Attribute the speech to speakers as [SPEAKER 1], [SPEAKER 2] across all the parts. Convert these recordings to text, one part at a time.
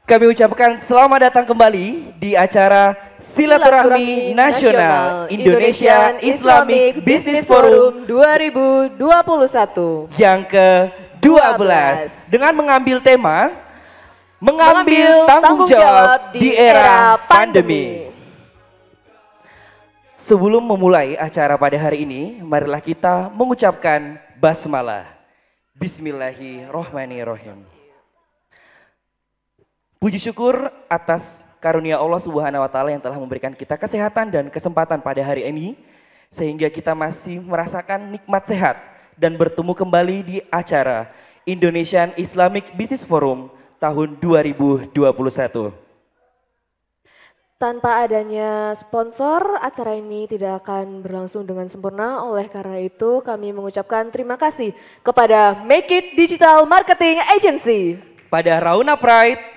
[SPEAKER 1] Kami ucapkan selamat datang kembali di acara Silaturahmi Nasional Indonesian Islamic Business Forum
[SPEAKER 2] 2021
[SPEAKER 1] yang ke-12 dengan mengambil tema Mengambil tanggung jawab di era pandemi. Sebelum memulai acara pada hari ini, marilah kita mengucapkan basmalah. Bismillahirrohmanirrohim. Puji syukur atas karunia Allah Subhanahu wa Ta'ala yang telah memberikan kita kesehatan dan kesempatan pada hari ini, sehingga kita masih merasakan nikmat sehat dan bertemu kembali di acara Indonesian Islamic Business Forum tahun 2021.
[SPEAKER 2] Tanpa adanya sponsor, acara ini tidak akan berlangsung dengan sempurna. Oleh karena itu, kami mengucapkan terima kasih kepada Make It Digital Marketing Agency,
[SPEAKER 1] pada Rauna Pride,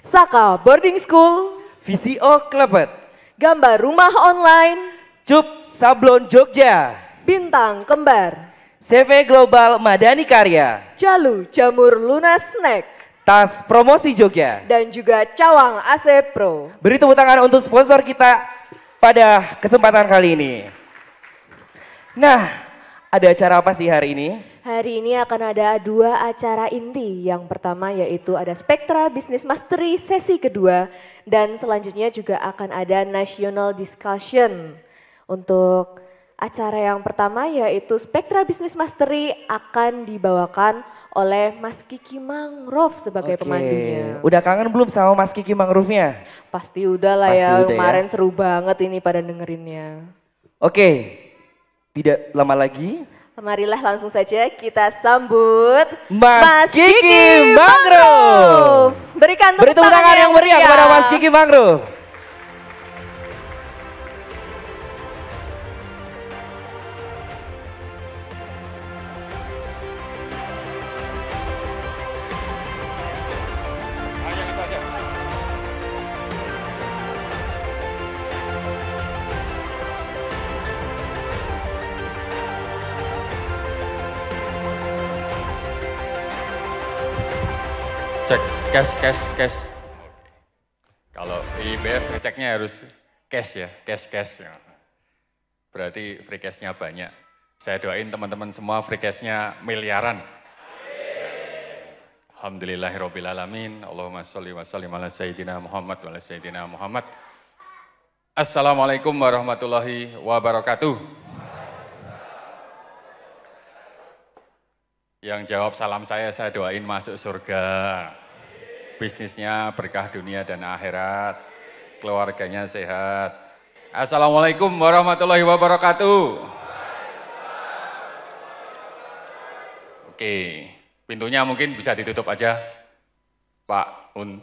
[SPEAKER 2] Saka Boarding School,
[SPEAKER 1] VCO Klebet,
[SPEAKER 2] Gambar Rumah Online,
[SPEAKER 1] Cup Sablon Jogja,
[SPEAKER 2] Bintang Kembar,
[SPEAKER 1] CV Global Madani Karya,
[SPEAKER 2] Jalu Jamur Lunas Snack,
[SPEAKER 1] Tas Promosi Jogja,
[SPEAKER 2] dan juga Cawang AC Pro.
[SPEAKER 1] Beri tepuk tangan untuk sponsor kita pada kesempatan kali ini. Nah, ada acara apa sih hari ini?
[SPEAKER 2] Hari ini akan ada dua acara inti. Yang pertama yaitu ada Spektra Business Mastery sesi kedua, dan selanjutnya juga akan ada National Discussion. Untuk acara yang pertama yaitu Spektra Business Mastery akan dibawakan oleh Mas Kiki Mangrove sebagai pemandunya.
[SPEAKER 1] Udah kangen belum sama Mas Kiki Mangrove-nya?
[SPEAKER 2] Pasti udah lah.
[SPEAKER 1] Pasti
[SPEAKER 2] ya,
[SPEAKER 1] udah
[SPEAKER 2] kemarin
[SPEAKER 1] ya.
[SPEAKER 2] Seru banget ini pada dengerinnya.
[SPEAKER 1] Oke, tidak lama lagi.
[SPEAKER 2] Marilah langsung saja kita sambut
[SPEAKER 1] Mas Kiki Mangrove.
[SPEAKER 2] Berikan
[SPEAKER 1] Beri tepuk tangan yang meriah kepada Mas Kiki Mangrove.
[SPEAKER 3] Cek, cash. Kalau IBF ngeceknya harus cash ya, cash. Berarti free cashnya banyak. Saya doain teman-teman semua free cashnya miliaran. Alhamdulillahirrabbilalamin. Allahumma sholli wa sallim ala sayyidina Muhammad wa ala sayyidina Muhammad. Assalamualaikum warahmatullahi wabarakatuh. Yang jawab salam saya doain masuk surga. Bisnisnya berkah dunia dan akhirat. Keluarganya sehat. Assalamualaikum warahmatullahi wabarakatuh. Oke, pintunya mungkin bisa ditutup aja, Pak Un.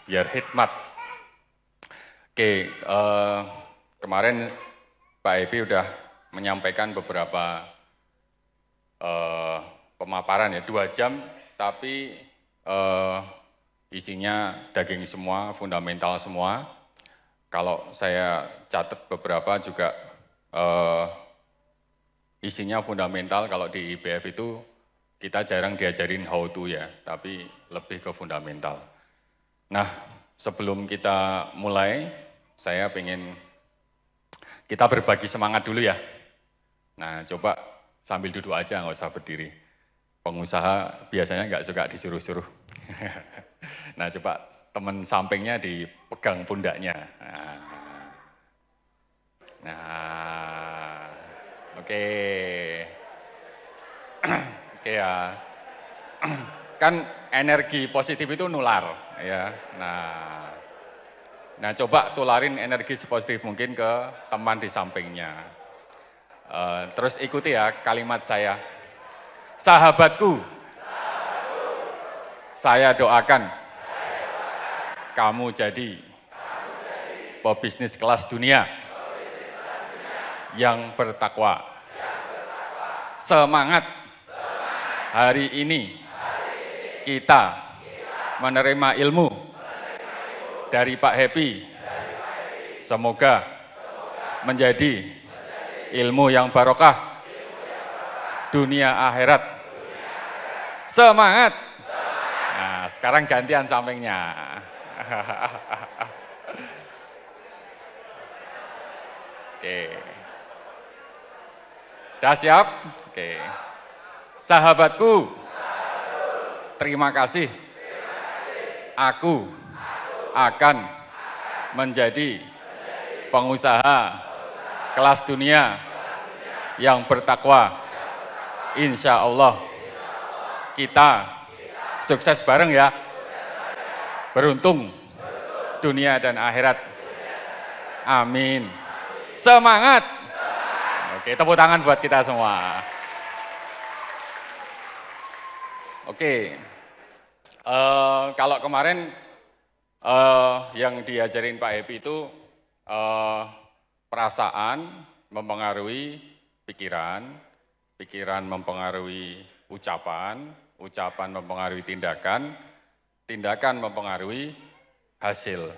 [SPEAKER 3] Biar hikmat. Oke, kemarin Pak Epi udah menyampaikan beberapa pemaparan ya, 2 jam, tapi isinya daging semua, fundamental semua. Kalau saya catat beberapa juga isinya fundamental. Kalau di IBF itu kita jarang diajarin how to ya, tapi lebih ke fundamental. Nah, sebelum kita mulai, saya pengen kita berbagi semangat dulu ya. Nah, coba sambil duduk aja, nggak usah berdiri. Pengusaha biasanya nggak suka disuruh-suruh. Nah, coba teman sampingnya dipegang pundaknya. Nah, oke. Oke ya. Kan energi positif itu nular ya. Nah, coba tularin energi sepositif mungkin ke teman di sampingnya. Terus ikuti ya kalimat saya. Sahabatku, saya doakan kamu jadi pebisnis kelas dunia yang bertakwa. Semangat hari ini kita menerima ilmu dari Pak Happy. Semoga menjadi ilmu yang barokah dunia akhirat. Semangat. Nah, sekarang gantian sampingnya. Oke. Sudah siap? Oke. Sahabatku, terima kasih. Aku akan menjadi pengusaha kelas dunia yang bertakwa. Insya Allah kita sukses bareng ya. Beruntung dunia dan akhirat. Amin. Semangat. Oke, tepuk tangan buat kita semua. Oke, kalau kemarin yang diajarin Pak Happy itu perasaan mempengaruhi pikiran, pikiran mempengaruhi ucapan, ucapan mempengaruhi tindakan, tindakan mempengaruhi hasil.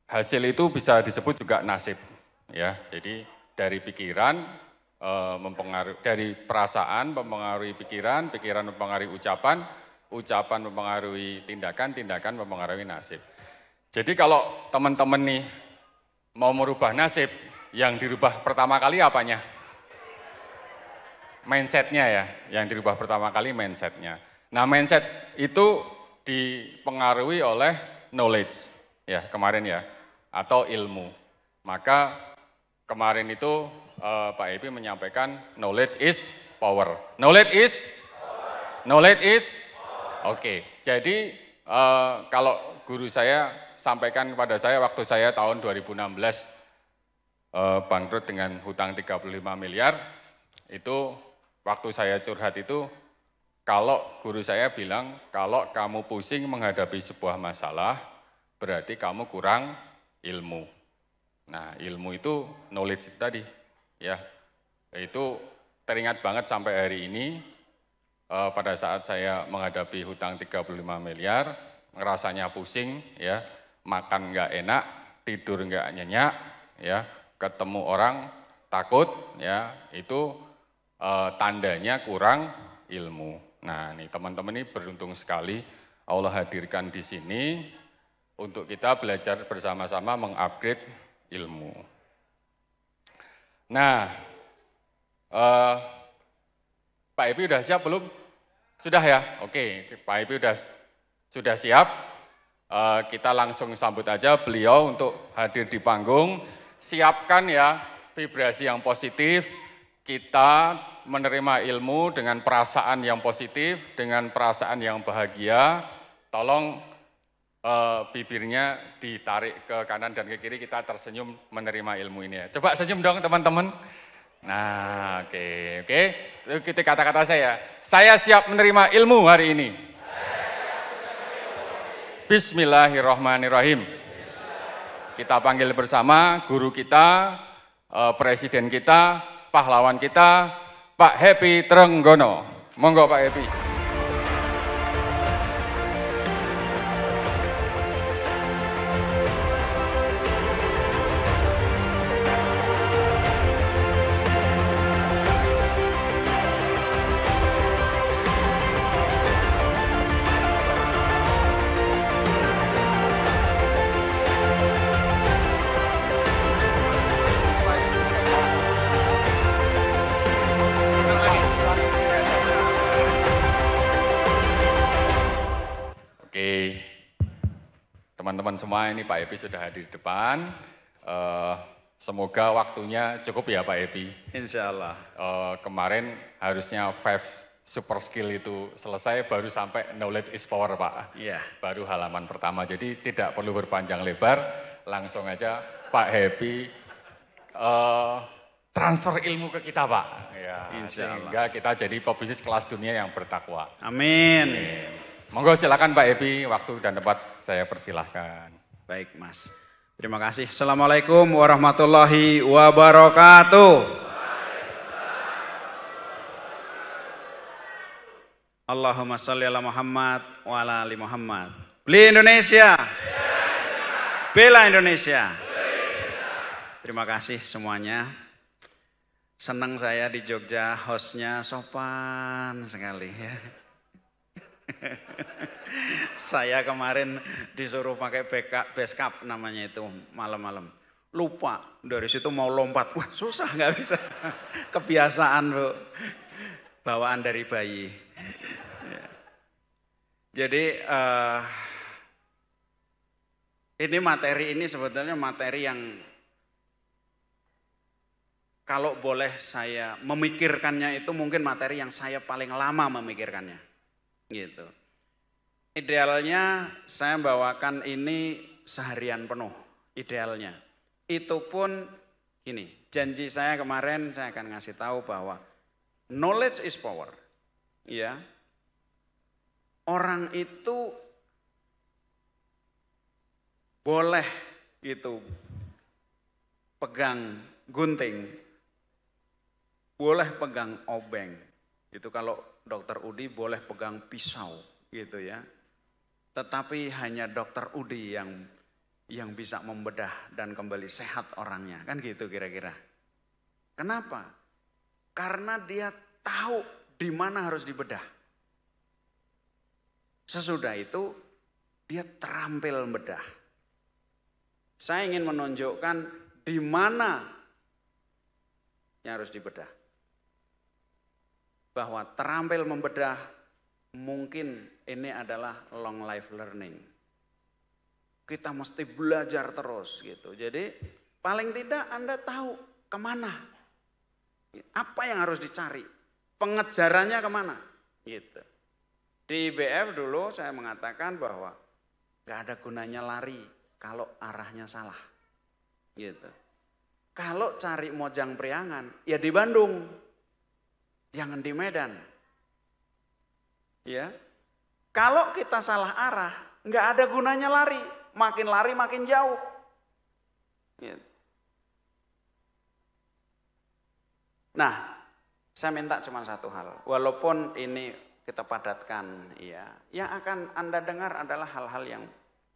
[SPEAKER 3] Hasil itu bisa disebut juga nasib, ya. Jadi dari pikiran mempengaruhi, dari perasaan mempengaruhi pikiran, pikiran mempengaruhi ucapan, ucapan mempengaruhi tindakan, tindakan mempengaruhi nasib. Jadi kalau teman-teman nih mau merubah nasib, yang dirubah pertama kali apanya? Mindsetnya ya, yang dirubah pertama kali mindsetnya. Nah, mindset itu dipengaruhi oleh knowledge, ya kemarin ya, atau ilmu. Maka kemarin itu Pak Happy menyampaikan knowledge is power. Knowledge is power. Knowledge is power. Oke. Jadi kalau guru saya sampaikan kepada saya waktu saya tahun 2016 bangkrut dengan hutang 35 miliar, itu waktu saya curhat itu, kalau guru saya bilang, kalau kamu pusing menghadapi sebuah masalah, berarti kamu kurang ilmu. Nah, ilmu itu knowledge tadi, ya. Itu teringat banget sampai hari ini, pada saat saya menghadapi hutang 35 miliar, ngerasanya pusing, ya, makan nggak enak, tidur nggak nyenyak, ya, ketemu orang takut, ya, itu tandanya kurang ilmu. Nah, nih teman-teman ini beruntung sekali Allah hadirkan di sini untuk kita belajar bersama-sama mengupgrade ilmu. Nah, Pak Happy udah siap belum? Sudah ya? Oke, Pak Happy sudah siap. Kita langsung sambut aja beliau untuk hadir di panggung. Siapkan ya vibrasi yang positif. Kita menerima ilmu dengan perasaan yang positif, dengan perasaan yang bahagia. Tolong bibirnya ditarik ke kanan dan ke kiri, kita tersenyum menerima ilmu ini ya. Coba senyum dong teman-teman. Nah, oke. Itu kata-kata saya siap menerima ilmu hari ini. Bismillahirrahmanirrahim. Kita panggil bersama guru kita, presiden kita, pahlawan kita, Pak Happy Trenggono. Monggo Pak Happy. Teman-teman semua, ini Pak Happy sudah hadir di depan. Semoga waktunya cukup ya Pak Happy.
[SPEAKER 4] Insya Allah.
[SPEAKER 3] Kemarin harusnya 5 super skill itu selesai, baru sampai knowledge is power Pak.
[SPEAKER 4] Iya.
[SPEAKER 3] Baru halaman pertama, jadi tidak perlu berpanjang lebar, langsung aja Pak Happy transfer ilmu ke kita Pak. Ya,
[SPEAKER 4] Insya Allah.
[SPEAKER 3] sehingga kita jadi pebisnis kelas dunia yang bertakwa.
[SPEAKER 4] Amin.
[SPEAKER 3] Monggo silakan Pak Happy, waktu dan tempat saya persilahkan.
[SPEAKER 4] Baik Mas, terima kasih. Assalamualaikum warahmatullahi wabarakatuh. Allahumma sholli ala Muhammad wa ala ali Muhammad. Beli Indonesia. Bela Indonesia. Terima kasih semuanya. Senang saya di Jogja, hostnya sopan sekali ya. Saya kemarin disuruh pakai backup namanya itu malam-malam. Lupa, dari situ mau lompat, wah susah nggak bisa. Kebiasaan Bu, bawaan dari bayi. Jadi ini materi ini sebetulnya materi yang kalau boleh saya memikirkannya itu mungkin materi yang saya paling lama memikirkannya. Gitu. Idealnya saya bawakan ini seharian penuh, idealnya. Itu pun gini, janji saya kemarin saya akan ngasih tahu bahwa knowledge is power. Ya. Orang itu boleh gitu pegang gunting, boleh pegang obeng. Itu kalau dokter Udi boleh pegang pisau gitu ya. Tetapi hanya dokter Udi yang bisa membedah dan kembali sehat orangnya, kan gitu kira-kira. Kenapa? Karena dia tahu di mana harus dibedah. Sesudah itu dia terampil membedah. Saya ingin menunjukkan di mana yang harus dibedah. Bahwa terampil membedah mungkin ini adalah long life learning. Kita mesti belajar terus gitu. Jadi paling tidak Anda tahu kemana. Apa yang harus dicari. Pengejarannya kemana. Gitu. Di IBF dulu saya mengatakan bahwa gak ada gunanya lari kalau arahnya salah. Gitu. Kalau cari Mojang Priangan ya di Bandung. Jangan di Medan. Ya. Kalau kita salah arah, nggak ada gunanya lari. Makin lari makin jauh. Gitu. Nah, saya minta cuma satu hal. Walaupun ini kita padatkan, ya, yang akan Anda dengar adalah hal-hal yang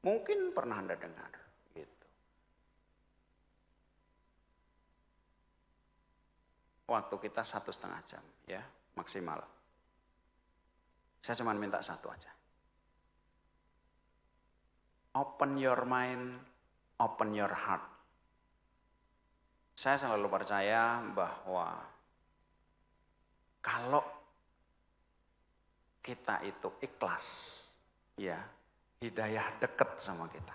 [SPEAKER 4] mungkin pernah Anda dengar. Gitu. Waktu kita 1,5 jam, ya, maksimal. Saya cuma minta satu aja. Open your mind, open your heart. Saya selalu percaya bahwa kalau kita itu ikhlas, ya, hidayah dekat sama kita.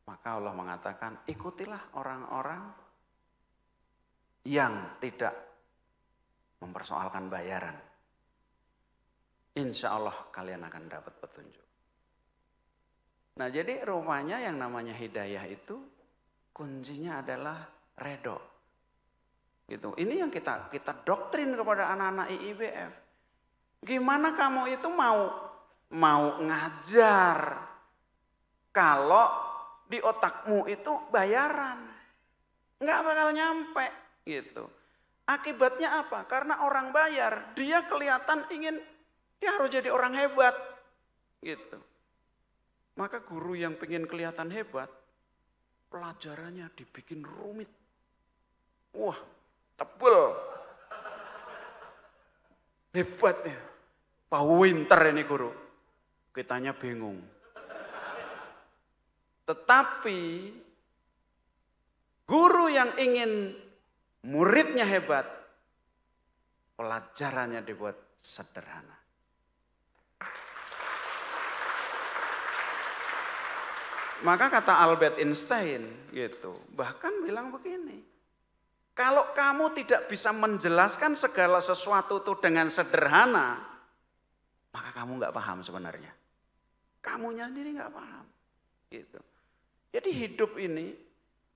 [SPEAKER 4] Maka Allah mengatakan, ikutilah orang-orang yang tidak mempersoalkan bayaran. Insya Allah kalian akan dapat petunjuk. Nah jadi rupanya yang namanya hidayah itu kuncinya adalah redo. Gitu. Ini yang kita doktrin kepada anak-anak IIBF. Gimana kamu itu mau ngajar kalau di otakmu itu bayaran, nggak bakal nyampe gitu. Akibatnya apa? Karena orang bayar, dia kelihatan dia harus jadi orang hebat gitu. Maka guru yang pengen kelihatan hebat, pelajarannya dibikin rumit. Wah, tebel. Hebatnya. Pak Winter ini guru. Kitanya bingung. Tetapi guru yang ingin muridnya hebat, pelajarannya dibuat sederhana. Maka kata Albert Einstein gitu, bahkan bilang begini. Kalau kamu tidak bisa menjelaskan segala sesuatu itu dengan sederhana, maka kamu nggak paham sebenarnya. Kamunya sendiri nggak paham. Gitu. Jadi hidup ini,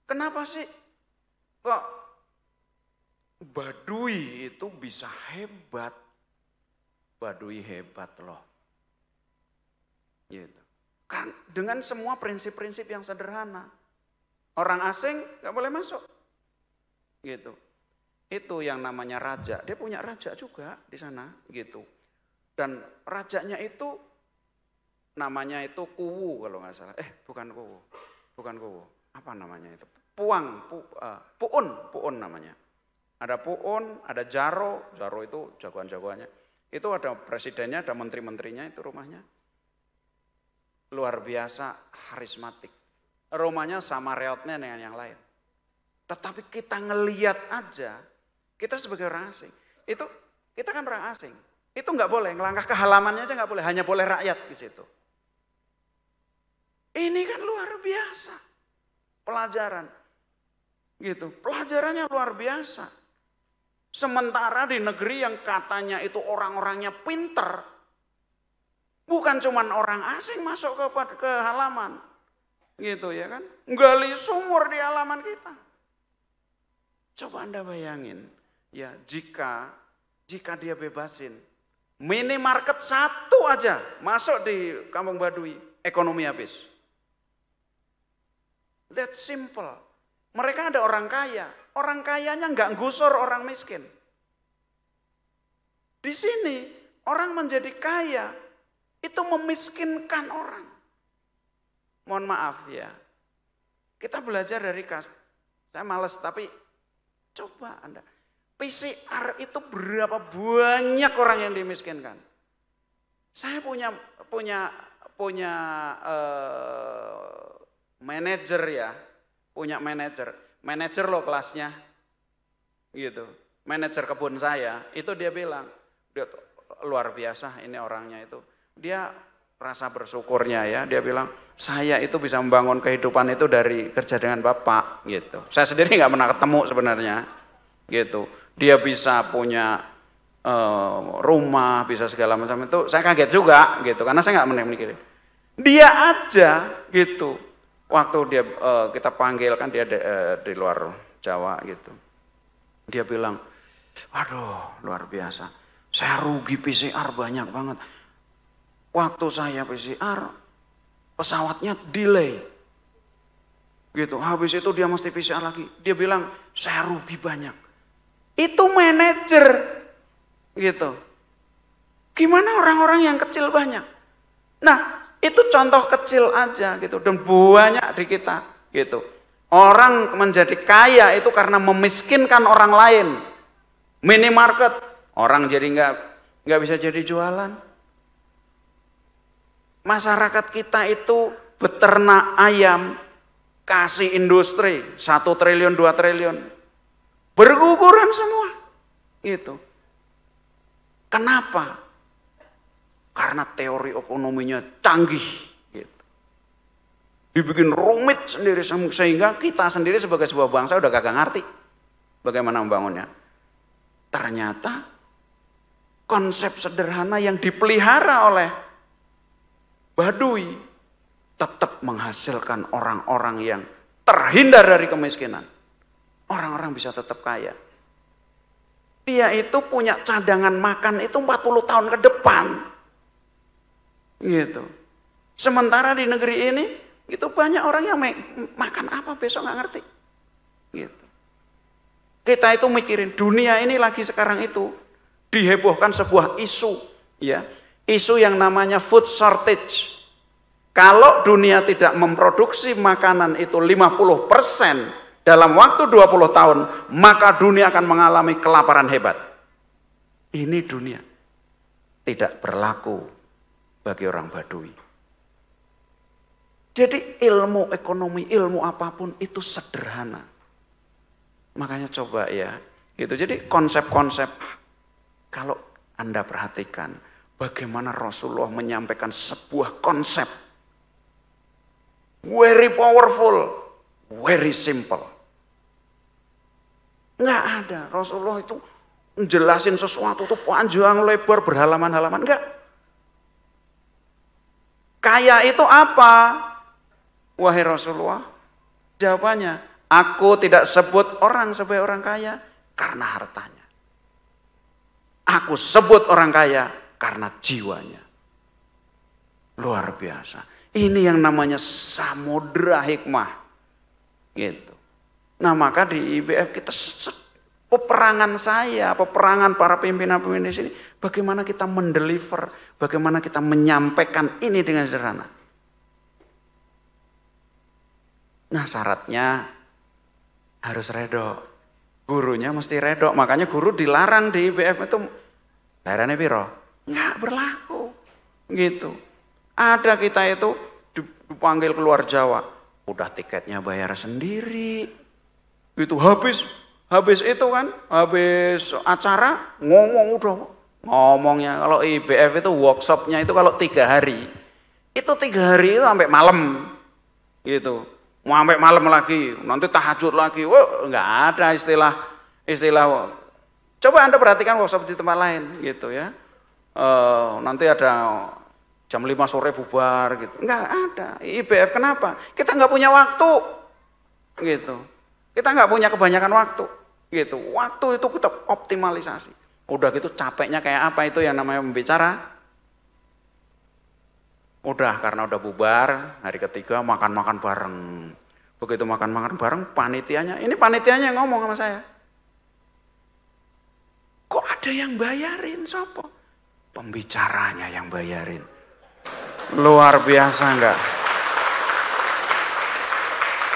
[SPEAKER 4] kenapa sih kok Baduy itu bisa hebat? Baduy hebat loh. Gitu. Kan dengan semua prinsip-prinsip yang sederhana. Orang asing nggak boleh masuk. Gitu. Itu yang namanya raja. Dia punya raja juga di sana, gitu. Dan rajanya itu namanya itu Kuwu kalau nggak salah. Bukan Kuwu. Bukan Kuwu. Apa namanya itu? Puun namanya. Ada Puun, ada Jaro itu jagoan-jagoannya. Itu ada presidennya, ada menteri-menterinya itu rumahnya. Luar biasa karismatik. Rumahnya sama reotnya dengan yang lain. Tetapi kita ngeliat aja, kita sebagai orang asing, itu kita kan orang asing. Itu nggak boleh, ngelangkah ke halamannya aja nggak boleh, hanya boleh rakyat di situ. Ini kan luar biasa pelajaran, gitu. Pelajarannya luar biasa. Sementara di negeri yang katanya itu orang-orangnya pinter, bukan cuman orang asing masuk ke halaman, gitu ya kan? Gali sumur di halaman kita. Coba Anda bayangin, ya jika dia bebasin minimarket satu aja masuk di Kampung Baduy, ekonomi habis. That's simple. Mereka ada orang kaya, orang kayanya nggak gusur orang miskin. Di sini orang menjadi kaya itu memiskinkan orang. Mohon maaf ya, kita belajar dari saya males tapi coba Anda. PCR itu berapa banyak orang yang dimiskinkan. Saya punya manajer ya, punya manajer loh kelasnya, gitu. Manajer kebun saya, itu dia bilang, dia luar biasa ini orangnya itu. Dia rasa bersyukurnya ya, dia bilang, saya itu bisa membangun kehidupan itu dari kerja dengan Bapak, gitu. Saya sendiri nggak pernah ketemu sebenarnya, gitu. Dia bisa punya rumah, bisa segala macam itu, saya kaget juga, gitu. Karena saya nggak mikirin. Dia aja, gitu. Waktu dia kita panggil kan dia di luar Jawa gitu. Dia bilang, waduh luar biasa. Saya rugi PCR banyak banget. Waktu saya PCR, pesawatnya delay. Gitu. Habis itu dia mesti PCR lagi. Dia bilang, saya rugi banyak. Itu manajer. Gitu. Gimana orang-orang yang kecil banyak? Nah, itu contoh kecil aja gitu dan banyak di kita gitu. Orang menjadi kaya itu karena memiskinkan orang lain. Minimarket, orang jadi nggak bisa jadi jualan. Masyarakat kita itu beternak ayam, kasih industri 1 triliun, 2 triliun. Berguguran semua. Gitu. Kenapa? Karena teori ekonominya canggih. Gitu. Dibikin rumit sendiri sehingga kita sendiri sebagai sebuah bangsa udah kagak ngerti bagaimana membangunnya. Ternyata konsep sederhana yang dipelihara oleh Baduy tetap menghasilkan orang-orang yang terhindar dari kemiskinan. Orang-orang bisa tetap kaya. Dia itu punya cadangan makan itu 40 tahun ke depan. Gitu. Sementara di negeri ini itu banyak orang yang makan apa besok nggak ngerti. Gitu. Kita itu mikirin dunia ini lagi sekarang itu dihebohkan sebuah isu, ya, isu yang namanya food shortage. Kalau dunia tidak memproduksi makanan itu 50% dalam waktu 20 tahun, maka dunia akan mengalami kelaparan hebat. Ini dunia tidak berlaku bagi orang Baduy. Jadi ilmu ekonomi, ilmu apapun itu sederhana. Makanya coba ya, gitu. Jadi konsep-konsep, kalau Anda perhatikan bagaimana Rasulullah menyampaikan sebuah konsep very powerful, very simple. Nggak ada, Rasulullah itu menjelasin sesuatu itu panjang lebar berhalaman-halaman, enggak. Kaya itu apa? Wahai Rasulullah, jawabannya, aku tidak sebut orang sebagai orang kaya karena hartanya. Aku sebut orang kaya karena jiwanya. Luar biasa. Ini yang namanya samudra hikmah. Gitu. Nah maka di IBF kita peperangan saya, peperangan para pimpinan-pimpinan di sini, bagaimana kita mendeliver, bagaimana kita menyampaikan ini dengan sederhana. Nah syaratnya harus redo, gurunya mesti redo, makanya guru dilarang di IBF itu bayarannya piro? nggak berlaku. Gitu. Ada kita itu dipanggil keluar Jawa, udah tiketnya bayar sendiri. Gitu, habis itu kan, habis acara ngomongnya. Kalau IBF itu workshopnya itu kalau 3 hari, itu 3 hari itu sampai malam. Gitu. Mau sampai malam lagi, nanti tahajud lagi. Wah, nggak ada istilah. Coba Anda perhatikan workshop di tempat lain, gitu ya. Nanti ada jam 5 sore bubar, gitu. Nggak ada. IBF kenapa? Kita nggak punya waktu, gitu. Kita nggak punya kebanyakan waktu, gitu. Waktu itu kita optimalisasi. Udah gitu capeknya kayak apa itu yang namanya pembicara? Udah, karena udah bubar, hari ketiga makan-makan bareng. Begitu makan-makan bareng, panitianya yang ngomong sama saya. Kok ada yang bayarin, sopo? Pembicaranya yang bayarin. Luar biasa enggak?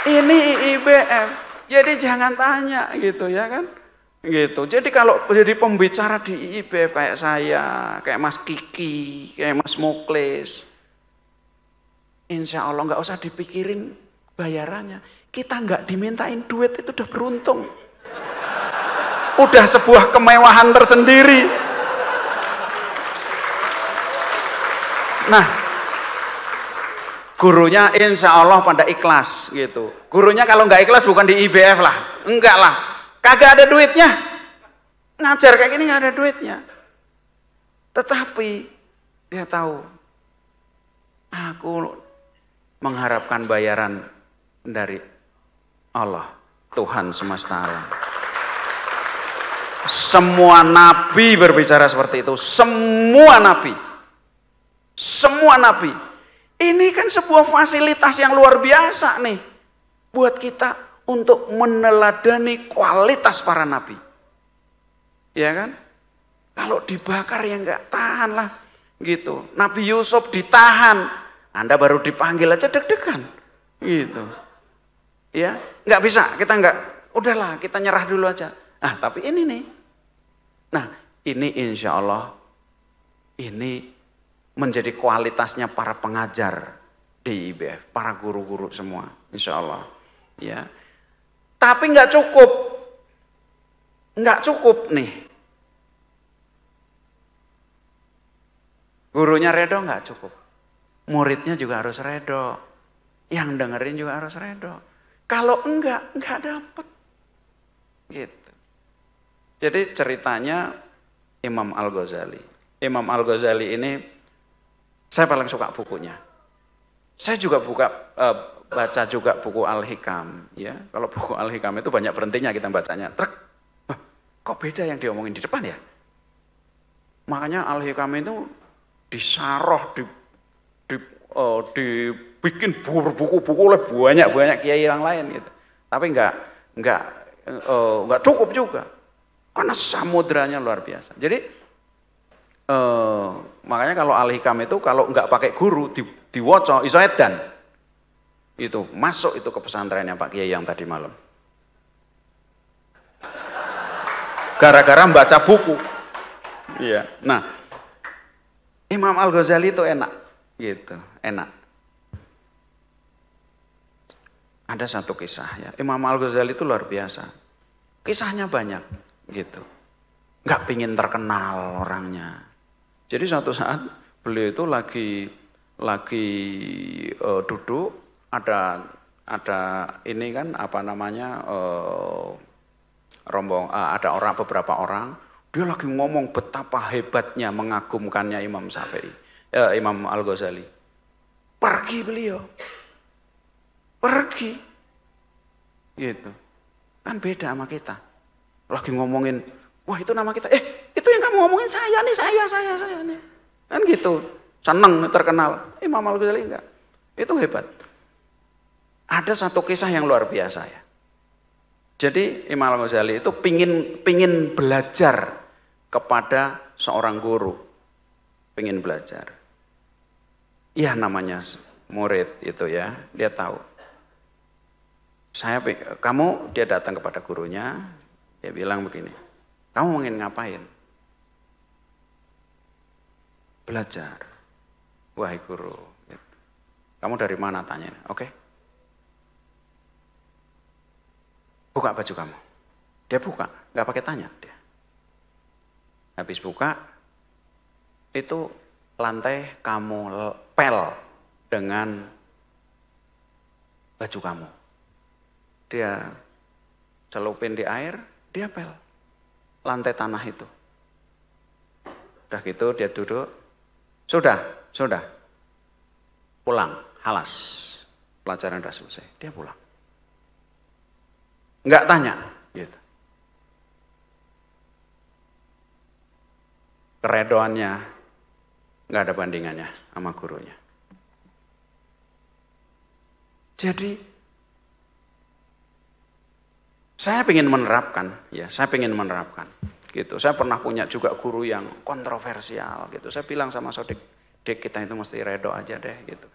[SPEAKER 4] Ini IBF, jadi jangan tanya gitu ya kan? Gitu. Jadi kalau jadi pembicara di IBF kayak saya, kayak Mas Kiki, kayak Mas Muklis, insya Allah nggak usah dipikirin bayarannya. Kita nggak dimintain duit itu udah beruntung. Udah sebuah kemewahan tersendiri. Nah, gurunya insya Allah pada ikhlas gitu. Gurunya kalau nggak ikhlas bukan di IBF lah, enggak lah. Kagak ada duitnya. Ngajar kayak gini nggak ada duitnya. Tetapi dia tahu, aku mengharapkan bayaran dari Allah, Tuhan semesta alam. Semua nabi berbicara seperti itu. Semua nabi. Ini kan sebuah fasilitas yang luar biasa nih buat kita untuk meneladani kualitas para nabi. Ya kan? Kalau dibakar ya nggak tahan lah gitu. Nabi Yusuf ditahan, Anda baru dipanggil aja deg-degan gitu. Ya, nggak bisa, kita nggak, udahlah kita nyerah dulu aja. Nah, tapi ini nih. Nah, ini insya Allah ini menjadi kualitasnya para pengajar di IBF, para guru-guru semua, insya Allah. Ya, tapi nggak cukup nih. Gurunya redo nggak cukup, muridnya juga harus redo, yang dengerin juga harus redo. Kalau enggak dapet. Gitu. Jadi ceritanya Imam Al-Ghazali. Imam Al-Ghazali ini saya paling suka bukunya. Saya juga baca juga buku Al-Hikam. Ya, kalau buku Al-Hikam itu banyak berhentinya kita bacanya. Kok beda yang diomongin di depan ya? Makanya Al-Hikam itu disaroh, dibikin buku-buku oleh banyak kiai yang lain gitu. Tapi enggak cukup juga. Karena samudranya luar biasa. Jadi makanya kalau Al-Hikam itu kalau enggak pakai guru diwoco iso edan. Itu masuk itu ke pesantrennya Pak Kiai yang tadi malam. Gara-gara membaca buku. Iya. Nah, Imam Al-Ghazali itu enak, gitu, enak. Ada satu kisah ya, Imam Al-Ghazali itu luar biasa. Kisahnya banyak, gitu. Nggak pingin terkenal orangnya. Jadi suatu saat beliau itu lagi duduk, ada ini kan apa namanya ada beberapa orang. Dia lagi ngomong betapa hebatnya, mengagumkannya Imam Al-Ghazali. Pergi beliau. Pergi. Gitu. Kan beda sama kita. Lagi ngomongin, wah itu nama kita. Itu yang kamu ngomongin saya nih, saya nih. Kan gitu. Seneng terkenal. Imam Al-Ghazali enggak. Itu hebat. Ada satu kisah yang luar biasa ya. Jadi Imam Al-Ghazali itu pingin belajar kepada seorang guru, pingin belajar. Ya namanya murid itu ya, dia tahu. Dia datang kepada gurunya, dia bilang begini, kamu ingin ngapain? belajar. Wahai guru, gitu. Kamu dari mana tanya? Oke. Buka baju kamu. Dia buka, nggak pakai tanya dia. Habis buka, itu lantai kamu pel dengan baju kamu. Dia celupin di air, dia pel lantai tanah itu. Udah gitu dia duduk, sudah, pulang, halas, pelajaran udah selesai, dia pulang. Enggak tanya, gitu. Keredoannya enggak ada bandingannya sama gurunya. Jadi saya ingin menerapkan, gitu. Saya pernah punya juga guru yang kontroversial, gitu. Saya bilang sama Sodik, Dek, kita itu mesti redo aja deh, gitu.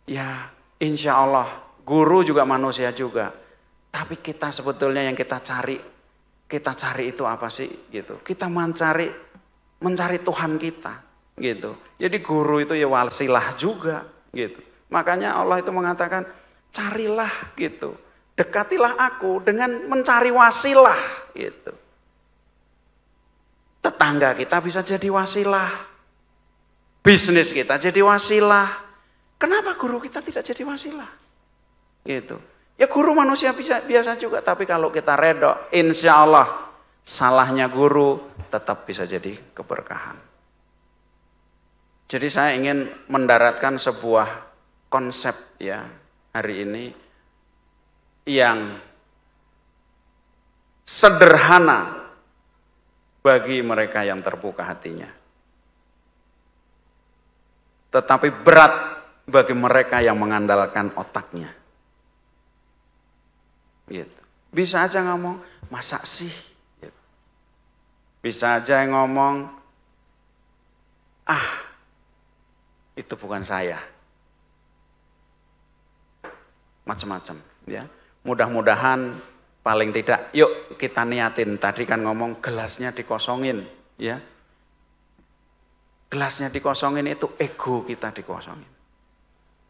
[SPEAKER 4] Ya, insya Allah, guru juga manusia juga. Tapi kita sebetulnya yang kita cari itu apa sih, gitu. Kita mencari Tuhan kita, gitu. Jadi guru itu ya wasilah juga, gitu. Makanya Allah itu mengatakan, carilah, gitu. Dekatilah aku dengan mencari wasilah, gitu. Tetangga kita bisa jadi wasilah. Bisnis kita jadi wasilah. Kenapa guru kita tidak jadi wasilah? Gitu. Ya guru manusia biasa juga, tapi kalau kita redo, insya Allah salahnya guru tetap bisa jadi keberkahan. Jadi saya ingin mendaratkan sebuah konsep ya hari ini yang sederhana bagi mereka yang terbuka hatinya, tetapi berat bagi mereka yang mengandalkan otaknya. Gitu. Bisa aja ngomong, masa sih? Gitu. Bisa aja ngomong, itu bukan saya. Macam-macam, ya. Mudah-mudahan paling tidak, yuk kita niatin. Tadi kan ngomong gelasnya dikosongin, ya. Gelasnya dikosongin itu ego kita dikosongin,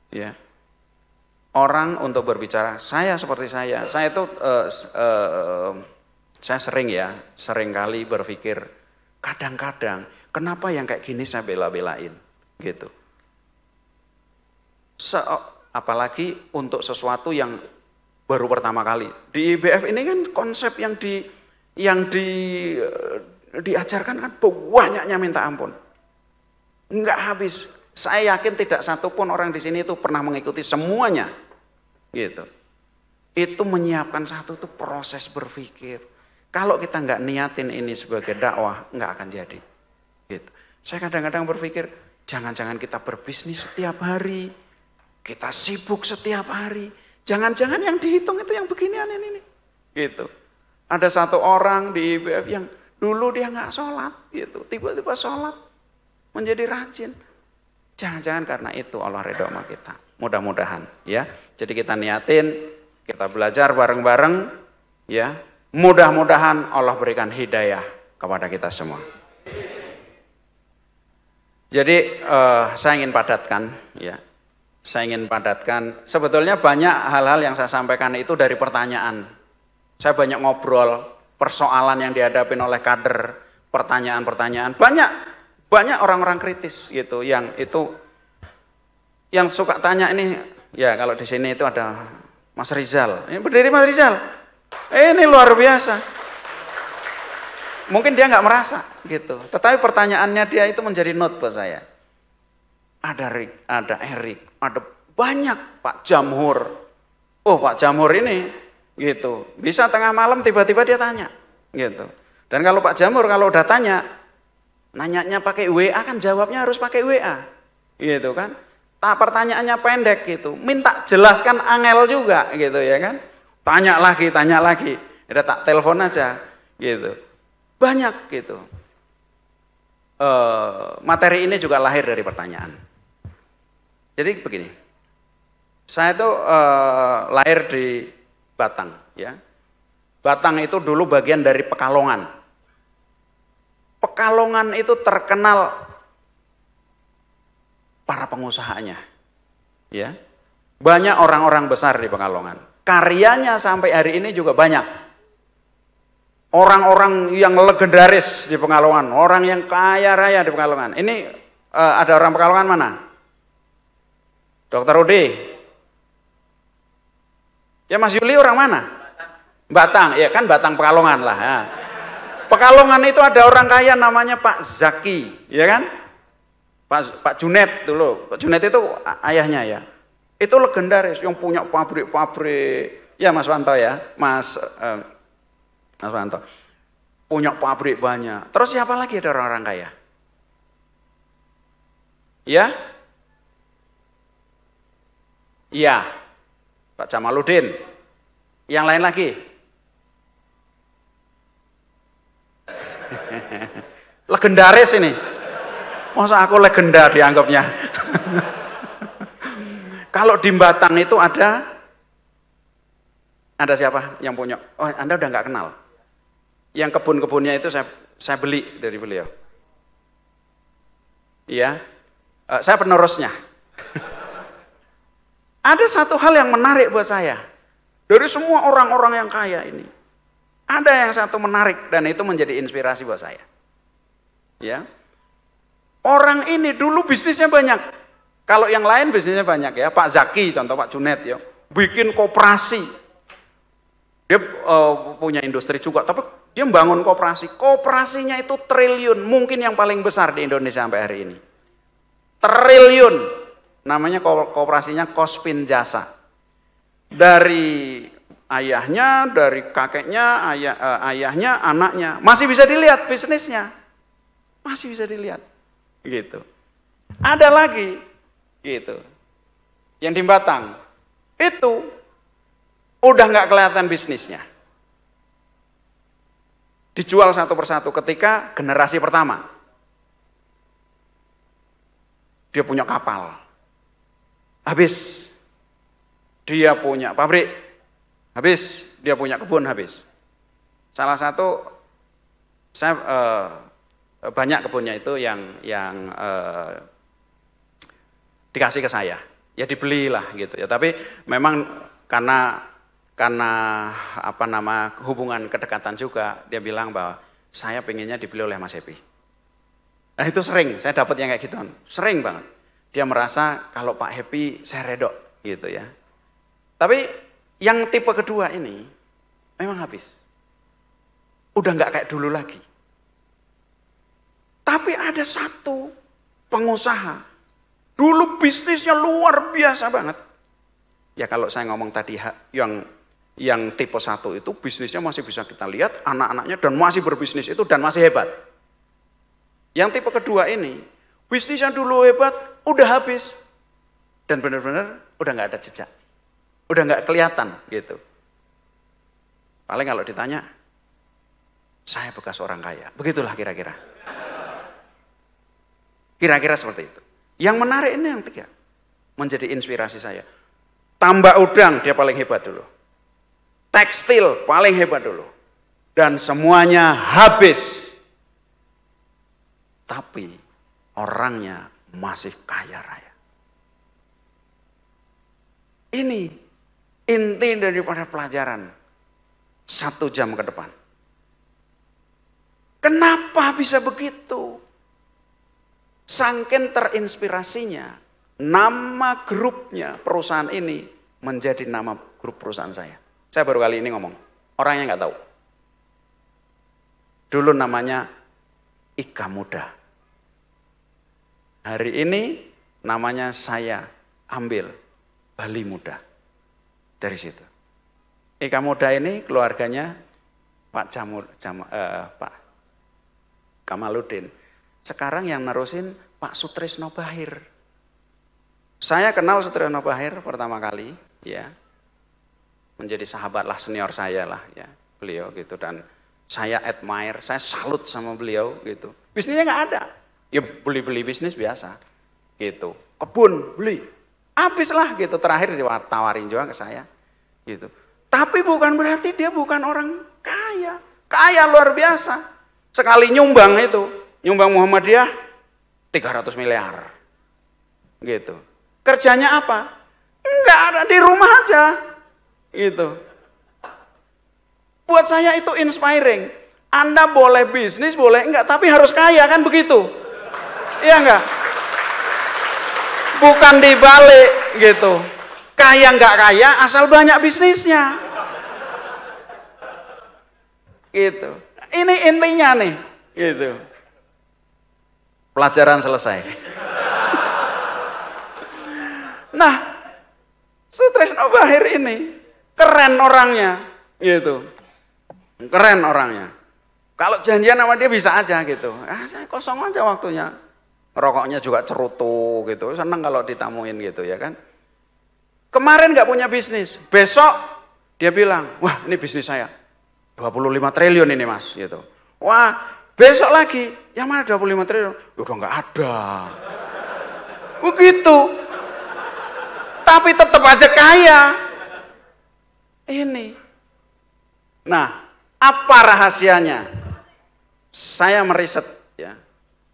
[SPEAKER 4] ya. Orang untuk berbicara, saya seperti saya itu saya sering kali berpikir, kadang-kadang kenapa yang kayak gini saya bela-belain, gitu. Apalagi untuk sesuatu yang baru pertama kali. Di IBF ini kan konsep yang diajarkan kan banyaknya minta ampun. Enggak habis. Saya yakin tidak satupun orang di sini itu pernah mengikuti semuanya. Gitu. Itu menyiapkan satu tuh proses berpikir. Kalau kita enggak niatin ini sebagai dakwah, enggak akan jadi. Gitu. Saya kadang-kadang berpikir, jangan-jangan kita berbisnis setiap hari. Kita sibuk setiap hari. Jangan-jangan yang dihitung itu yang beginian ini. Gitu. Ada satu orang di IBF yang dulu dia nggak sholat, gitu. Tiba-tiba sholat, menjadi rajin. Jangan-jangan karena itu Allah ridho sama kita. Mudah-mudahan, ya. Jadi kita niatin, kita belajar bareng-bareng, ya. Mudah-mudahan Allah berikan hidayah kepada kita semua. Jadi saya ingin padatkan, ya. Saya ingin padatkan, sebetulnya banyak hal-hal yang saya sampaikan itu dari pertanyaan. Saya banyak ngobrol, persoalan yang dihadapin oleh kader, pertanyaan-pertanyaan. Banyak orang-orang kritis gitu, yang suka tanya ini, ya kalau di sini itu ada Mas Rizal. Ini berdiri Mas Rizal. Ini luar biasa. Mungkin dia nggak merasa gitu, tetapi pertanyaannya dia itu menjadi note buat saya. Ada Rick, ada Erik, ada banyak Pak Jamhur. Oh Pak Jamhur ini gitu, bisa tengah malam tiba-tiba dia tanya gitu. Dan kalau Pak Jamhur kalau udah tanya, nanyanya pakai WA kan jawabnya harus pakai WA gitu kan. Pertanyaannya pendek gitu, minta jelaskan angel juga gitu ya kan. Tanya lagi, udah tak telepon aja gitu. Banyak gitu. Materi ini juga lahir dari pertanyaan. Jadi begini, saya itu lahir di Batang, ya. Batang itu dulu bagian dari Pekalongan. Pekalongan itu terkenal para pengusahanya. Ya. Banyak orang-orang besar di Pekalongan. Karyanya sampai hari ini juga banyak. Orang-orang yang legendaris di Pekalongan, orang yang kaya raya di Pekalongan. Ini ada orang Pekalongan mana? Dr. Rudi. Ya Mas Yuli orang mana? Batang, ya kan Batang Pekalongan lah. Ya. Pekalongan itu ada orang kaya namanya Pak Zaki, ya kan? Pak Junet dulu. Pak Junet itu ayahnya ya. Itu legendaris yang punya pabrik-pabrik. Ya Mas Wanto ya, Mas Wanto. Punya pabrik banyak. Terus siapa lagi ada orang-orang kaya? Ya? Iya. Pak Jamaluddin. Yang lain lagi? Legendaris ini. Masa aku legenda dianggapnya. Kalau di Batang itu ada siapa yang punya? Oh, Anda udah nggak kenal. Yang kebun-kebunnya itu saya beli dari beliau. Iya. Saya penerusnya. Ada satu hal yang menarik buat saya. Dari semua orang-orang yang kaya ini. Ada yang satu menarik dan itu menjadi inspirasi buat saya. Ya. Orang ini dulu bisnisnya banyak. Kalau yang lain bisnisnya banyak ya. Pak Zaki contoh Pak Junet ya. Bikin koperasi. Dia punya industri juga tapi dia membangun koperasi. Koperasinya itu triliun, mungkin yang paling besar di Indonesia sampai hari ini. Triliun. Namanya koperasinya Kospin Jasa. Dari ayahnya, dari kakeknya, ayahnya, anaknya, masih bisa dilihat bisnisnya, masih bisa dilihat, gitu. Ada lagi, gitu, yang di Batang, itu udah nggak kelihatan bisnisnya, dijual satu persatu ketika generasi pertama, dia punya kapal, habis, dia punya pabrik. Habis, dia punya kebun habis. Salah satu, saya banyak kebunnya itu yang dikasih ke saya, ya dibelilah gitu ya. Tapi memang karena hubungan kedekatan juga, dia bilang bahwa saya pengennya dibeli oleh Mas Happy. Nah itu sering, saya dapat yang kayak gitu, sering banget. Dia merasa kalau Pak Happy saya redok gitu ya. Tapi yang tipe kedua ini memang habis. Udah nggak kayak dulu lagi. Tapi ada satu pengusaha. Dulu bisnisnya luar biasa banget. Ya kalau saya ngomong tadi yang tipe 1 itu bisnisnya masih bisa kita lihat. Anak-anaknya dan masih berbisnis itu dan masih hebat. Yang tipe kedua ini bisnisnya dulu hebat, udah habis. Dan benar-benar udah nggak ada jejak. Udah nggak kelihatan gitu. Paling kalau ditanya, saya bekas orang kaya. Begitulah kira-kira. Kira-kira seperti itu. Yang menarik ini yang tiga. Menjadi inspirasi saya. Tambak udang dia paling hebat dulu. Tekstil paling hebat dulu. Dan semuanya habis. Tapi orangnya masih kaya raya. Ini inti daripada pelajaran 1 jam ke depan. Kenapa bisa begitu? Saking terinspirasinya, nama grupnya perusahaan ini menjadi nama grup perusahaan saya. Saya baru kali ini ngomong, orangnya nggak tahu. Dulu namanya Ika Muda. Hari ini namanya saya ambil Bali Muda. Dari situ. Ika Muda ini keluarganya Pak Kamaluddin. Sekarang yang nerusin Pak Sutrisno Bahir. Saya kenal Sutrisno Bahir pertama kali, ya. Menjadi sahabat lah, senior saya lah, ya. Beliau gitu dan saya admire, saya salut sama beliau gitu. Bisnisnya nggak ada. Ya beli-beli bisnis biasa. Gitu. Kebun beli. Habislah gitu, terakhir ditawarin juga ke saya gitu. Tapi bukan berarti dia bukan orang kaya. Kaya luar biasa. Sekali nyumbang itu, nyumbang Muhammadiyah 300 miliar. Gitu. Kerjanya apa? Enggak ada, di rumah aja. Gitu. Buat saya itu inspiring. Anda boleh bisnis, boleh enggak, tapi harus kaya, kan begitu? Iya enggak? Bukan dibalik gitu. Kaya enggak kaya, asal banyak bisnisnya. Gitu. Ini intinya nih, gitu. Pelajaran selesai. Nah, Sutresno Bahir ini keren orangnya, gitu. Keren orangnya. Kalau janjian sama dia bisa aja gitu. Saya kosong aja waktunya. Rokoknya juga cerutu gitu. Senang kalau ditamuin gitu ya kan. Kemarin nggak punya bisnis. Besok dia bilang, wah ini bisnis saya. 25 triliun ini mas gitu. Wah besok lagi, yang mana 25 triliun? Ya udah nggak ada. Begitu. Tapi tetap aja kaya. Ini. Nah, apa rahasianya? Saya meriset ya.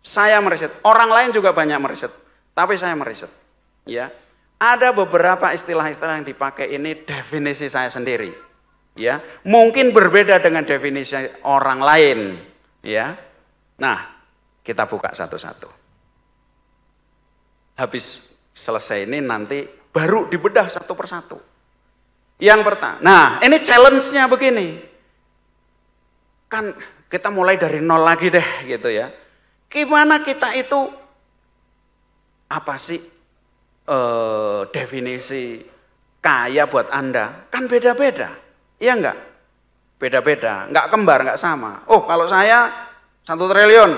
[SPEAKER 4] Saya meriset. Orang lain juga banyak meriset, tapi saya meriset. Ya. Ada beberapa istilah-istilah yang dipakai ini definisi saya sendiri. Ya. Mungkin berbeda dengan definisi orang lain, ya. Nah, kita buka satu-satu. Habis selesai ini nanti baru dibedah satu persatu. Yang pertama, nah ini challenge-nya begini. Kan kita mulai dari nol lagi deh gitu ya. Gimana kita itu, apa sih definisi kaya buat Anda? Kan beda-beda, iya enggak? Beda-beda, enggak kembar, enggak sama. Oh kalau saya 1 triliun,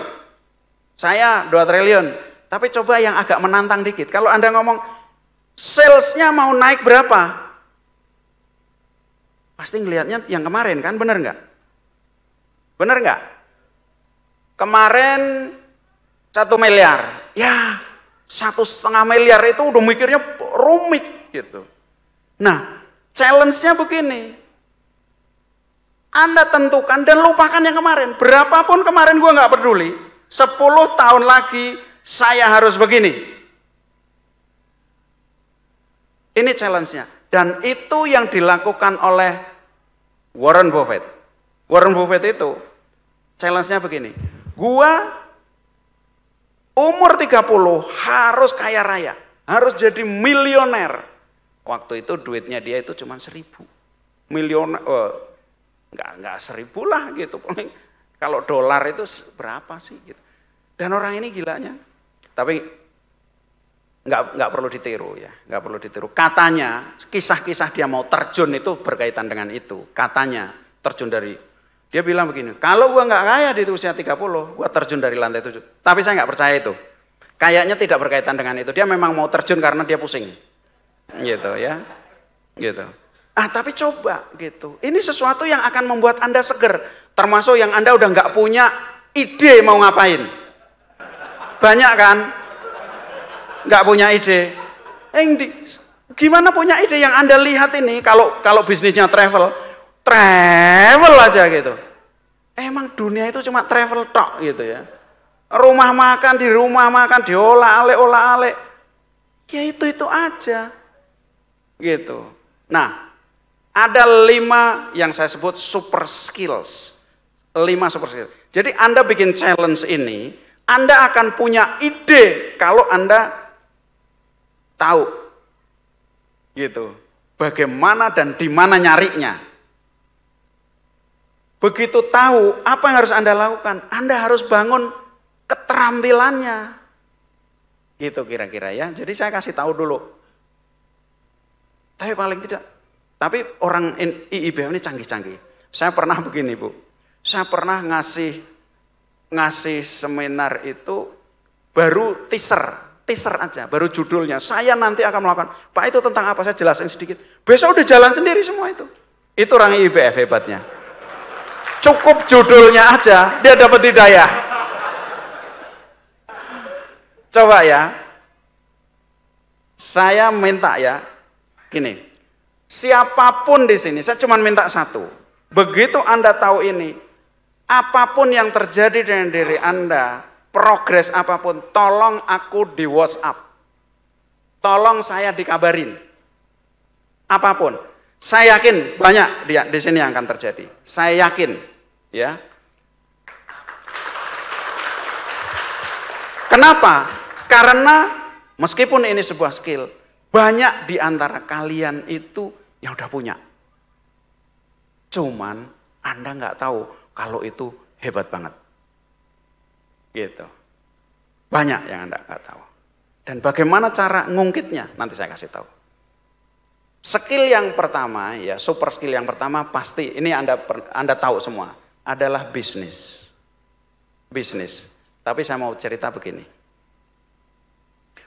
[SPEAKER 4] saya 2 triliun. Tapi coba yang agak menantang dikit. Kalau Anda ngomong, salesnya mau naik berapa? Pasti ngelihatnya yang kemarin kan, bener enggak? Bener nggak? Kemarin 1 miliar, ya 1,5 miliar itu udah mikirnya rumit gitu. Nah, challenge-nya begini, Anda tentukan dan lupakan yang kemarin. Berapapun kemarin gue nggak peduli, 10 tahun lagi saya harus begini. Ini challenge-nya. Dan itu yang dilakukan oleh Warren Buffett. Warren Buffett itu challenge-nya begini, gua umur 30 harus kaya raya, harus jadi milioner. Waktu itu duitnya dia itu cuma 1.000 milioner, enggak 1.000 lah gitu. Kalau dolar itu berapa sih gitu. Dan orang ini gilanya, tapi enggak perlu ditiru ya, enggak perlu ditiru. Katanya kisah-kisah dia mau terjun itu berkaitan dengan itu. Katanya terjun dari, dia bilang begini, kalau gua nggak kaya di usia 30, gua terjun dari lantai 7. Tapi saya nggak percaya itu. Kayaknya tidak berkaitan dengan itu. Dia memang mau terjun karena dia pusing. Gitu ya. Gitu. Tapi coba gitu. Ini sesuatu yang akan membuat Anda seger. Termasuk yang Anda udah nggak punya ide mau ngapain. Banyak kan? Nggak punya ide. Gimana punya ide yang Anda lihat ini kalau bisnisnya travel aja gitu. Emang dunia itu cuma travel tok gitu ya. Rumah makan di rumah makan, diolah-alik. Ya itu aja. Gitu. Nah, ada 5 yang saya sebut super skills. 5 super skills. Jadi Anda bikin challenge ini, Anda akan punya ide kalau Anda tahu. Gitu. Bagaimana dan di mana nyarinya. Begitu tahu apa yang harus Anda lakukan, Anda harus bangun keterampilannya. Gitu kira-kira ya. Jadi saya kasih tahu dulu. Tapi paling tidak, tapi orang IIBF ini canggih-canggih. Saya pernah begini Bu, saya pernah ngasih seminar itu baru teaser aja, baru judulnya. Saya nanti akan melakukan, Pak itu tentang apa, saya jelasin sedikit. Besok udah jalan sendiri semua itu. Itu orang IIBF hebatnya. Cukup judulnya aja, dia dapat hidayah. Coba ya, saya minta ya, gini, siapapun di sini, saya cuma minta satu. Begitu Anda tahu ini, apapun yang terjadi dengan diri Anda, progres apapun, tolong aku di WhatsApp. tolong saya dikabarin. Apapun. Saya yakin banyak di sini yang akan terjadi. Saya yakin, ya. Kenapa? Karena meskipun ini sebuah skill, banyak di antara kalian itu yang udah punya. Cuman Anda nggak tahu kalau itu hebat banget. Gitu. Banyak yang Anda nggak tahu. Dan bagaimana cara ngungkitnya? Nanti saya kasih tahu. Skill yang pertama, ya super skill yang pertama pasti, ini Anda tahu semua, adalah bisnis. Bisnis. Tapi saya mau cerita begini.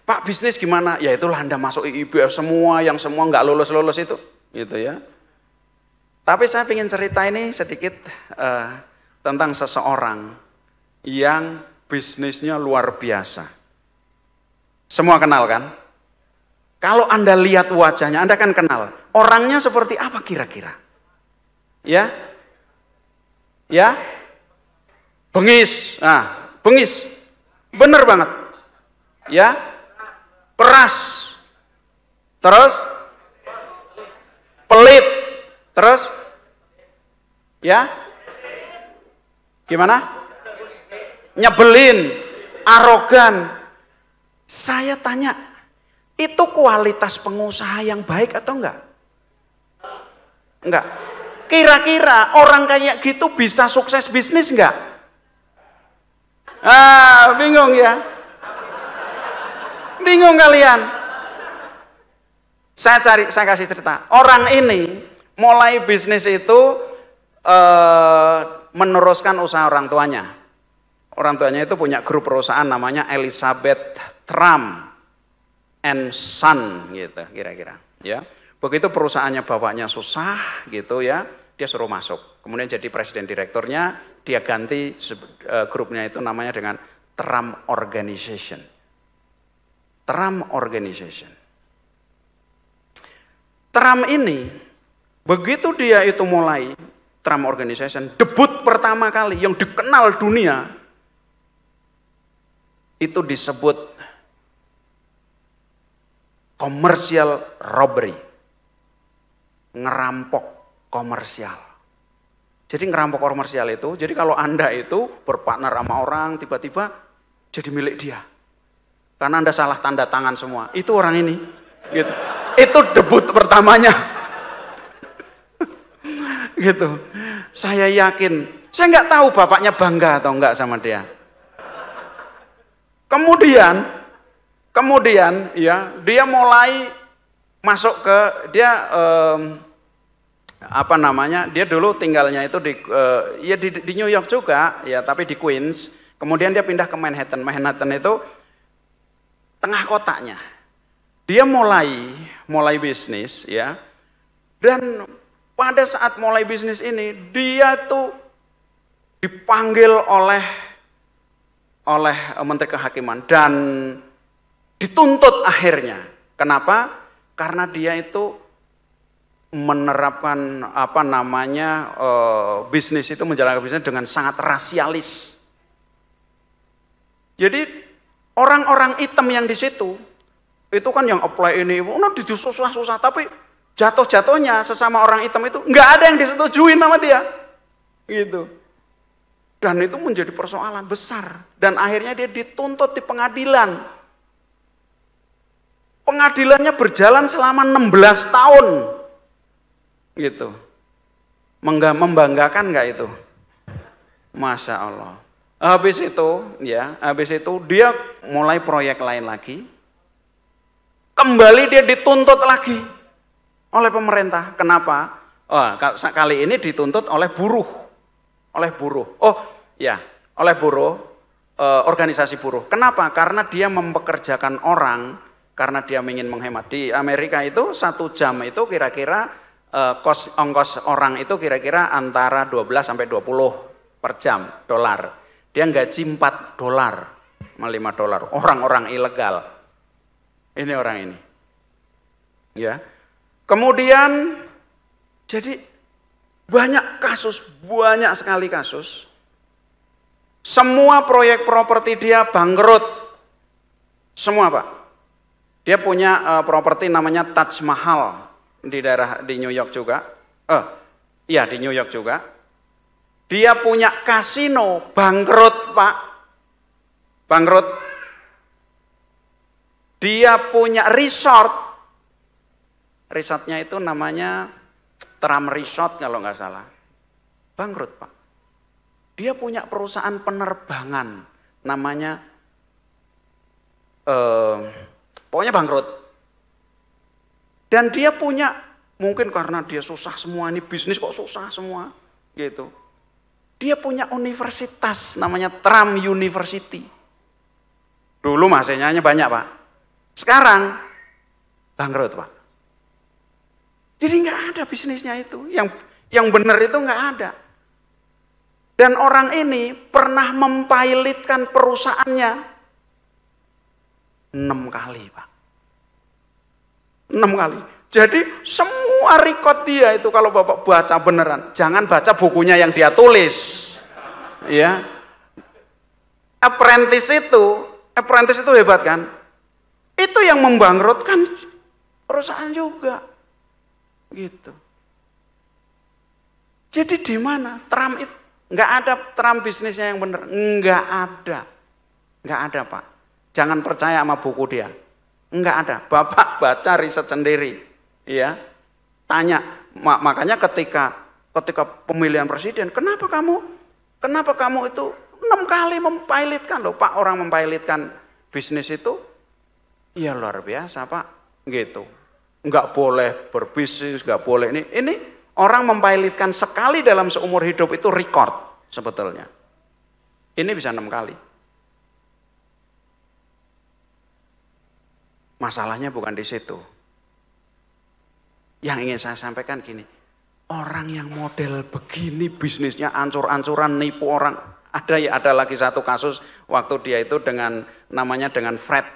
[SPEAKER 4] Pak, bisnis gimana? Ya itulah Anda masuk IIBF semua, yang semua nggak lulus-lulus itu. Gitu ya. Tapi saya ingin cerita ini sedikit tentang seseorang yang bisnisnya luar biasa. Semua kenal kan? Kalau Anda lihat wajahnya, Anda kan kenal. Orangnya seperti apa kira-kira? Ya? Ya? Bengis. Nah, bengis. Bener banget. Ya? Keras. Terus? Pelit. Terus? Ya? Gimana? Nyebelin. Arogan. Saya tanya, itu kualitas pengusaha yang baik atau enggak? Enggak. Kira-kira orang kayak gitu bisa sukses bisnis enggak? Bingung ya? Bingung kalian? Saya kasih cerita. Orang ini mulai bisnis itu meneruskan usaha orang tuanya. Orang tuanya itu punya grup perusahaan namanya Elizabeth Trump and Son gitu kira-kira ya. Begitu perusahaannya bapaknya susah gitu ya, dia suruh masuk. Kemudian jadi presiden direkturnya, dia ganti grupnya itu namanya dengan Trump Organization. Trump Organization. Trump ini begitu dia itu mulai Trump Organization, debut pertama kali yang dikenal dunia itu disebut commercial robbery, ngerampok komersial. Jadi ngerampok komersial itu, jadi kalau Anda itu berpartner sama orang, tiba-tiba jadi milik dia. Karena Anda salah tanda tangan semua, itu orang ini. Gitu. Itu debut pertamanya. Gitu. Saya yakin, saya nggak tahu bapaknya bangga atau enggak sama dia. Kemudian ya dia mulai masuk ke dia dia dulu tinggalnya itu di New York juga ya, tapi di Queens. Kemudian dia pindah ke Manhattan. Manhattan itu tengah kotanya. Dia mulai bisnis ya. Dan pada saat mulai bisnis ini dia tuh dipanggil oleh Menteri Kehakiman dan dituntut akhirnya. Kenapa? Karena dia itu menerapkan bisnis itu, menjalankan bisnis dengan sangat rasialis. Jadi orang-orang hitam yang di situ itu kan yang apply ini, susah-susah, tapi jatuh-jatuhnya sesama orang hitam itu nggak ada yang disetujuin sama dia, gitu. Dan itu menjadi persoalan besar. Dan akhirnya dia dituntut di pengadilan. Pengadilannya berjalan selama 16 tahun. Gitu. Membanggakan nggak itu? Masya Allah. Habis itu dia mulai proyek lain lagi. Kembali dia dituntut lagi oleh pemerintah. Kenapa? Kali ini dituntut oleh buruh. Oleh buruh, organisasi buruh. Kenapa? Karena dia mempekerjakan orang, karena dia ingin menghemat. Di Amerika itu 1 jam itu kira-kira ongkos orang itu kira-kira antara 12 sampai 20 per jam dolar. Dia gaji $4, $5. Orang-orang ilegal. Ini orang ini. Ya. Kemudian jadi banyak sekali kasus. Semua proyek properti dia bangkrut. Semua, Pak. Dia punya properti namanya Taj Mahal di New York juga. Iya di New York juga. Dia punya kasino, bangkrut Pak. Bangkrut. Dia punya resort. Resortnya itu namanya Tram Resort kalau nggak salah. Bangkrut Pak. Dia punya perusahaan penerbangan namanya pokoknya bangkrut. Dan dia punya, mungkin karena dia susah semua, ini bisnis kok susah semua gitu. Dia punya universitas namanya Tram University. Dulu mahasiswanya banyak Pak. Sekarang bangkrut Pak. Jadi nggak ada bisnisnya itu. Yang benar itu nggak ada. Dan orang ini pernah mempilotkan perusahaannya 6 kali Pak. 6 kali. Jadi semua record dia itu kalau Bapak baca beneran. Jangan baca bukunya yang dia tulis. Ya. Apprentice itu hebat kan? Itu yang membangkrutkan perusahaan juga. Gitu. Jadi di mana? Tram itu nggak ada tram bisnisnya yang benar, nggak ada Pak. Jangan percaya sama buku dia, nggak ada. Bapak baca riset sendiri, ya. Tanya, makanya ketika pemilihan presiden, kenapa kamu itu 6 kali mempilotkan loh Pak, orang mempilotkan bisnis itu, ya luar biasa Pak, gitu. Nggak boleh berbisnis, nggak boleh ini. Orang mempilotkan sekali dalam seumur hidup itu record sebetulnya. Ini bisa 6 kali. Masalahnya bukan di situ. Yang ingin saya sampaikan gini, orang yang model begini bisnisnya ancur-ancuran nipu orang. Ada lagi satu kasus waktu dia itu dengan Fred,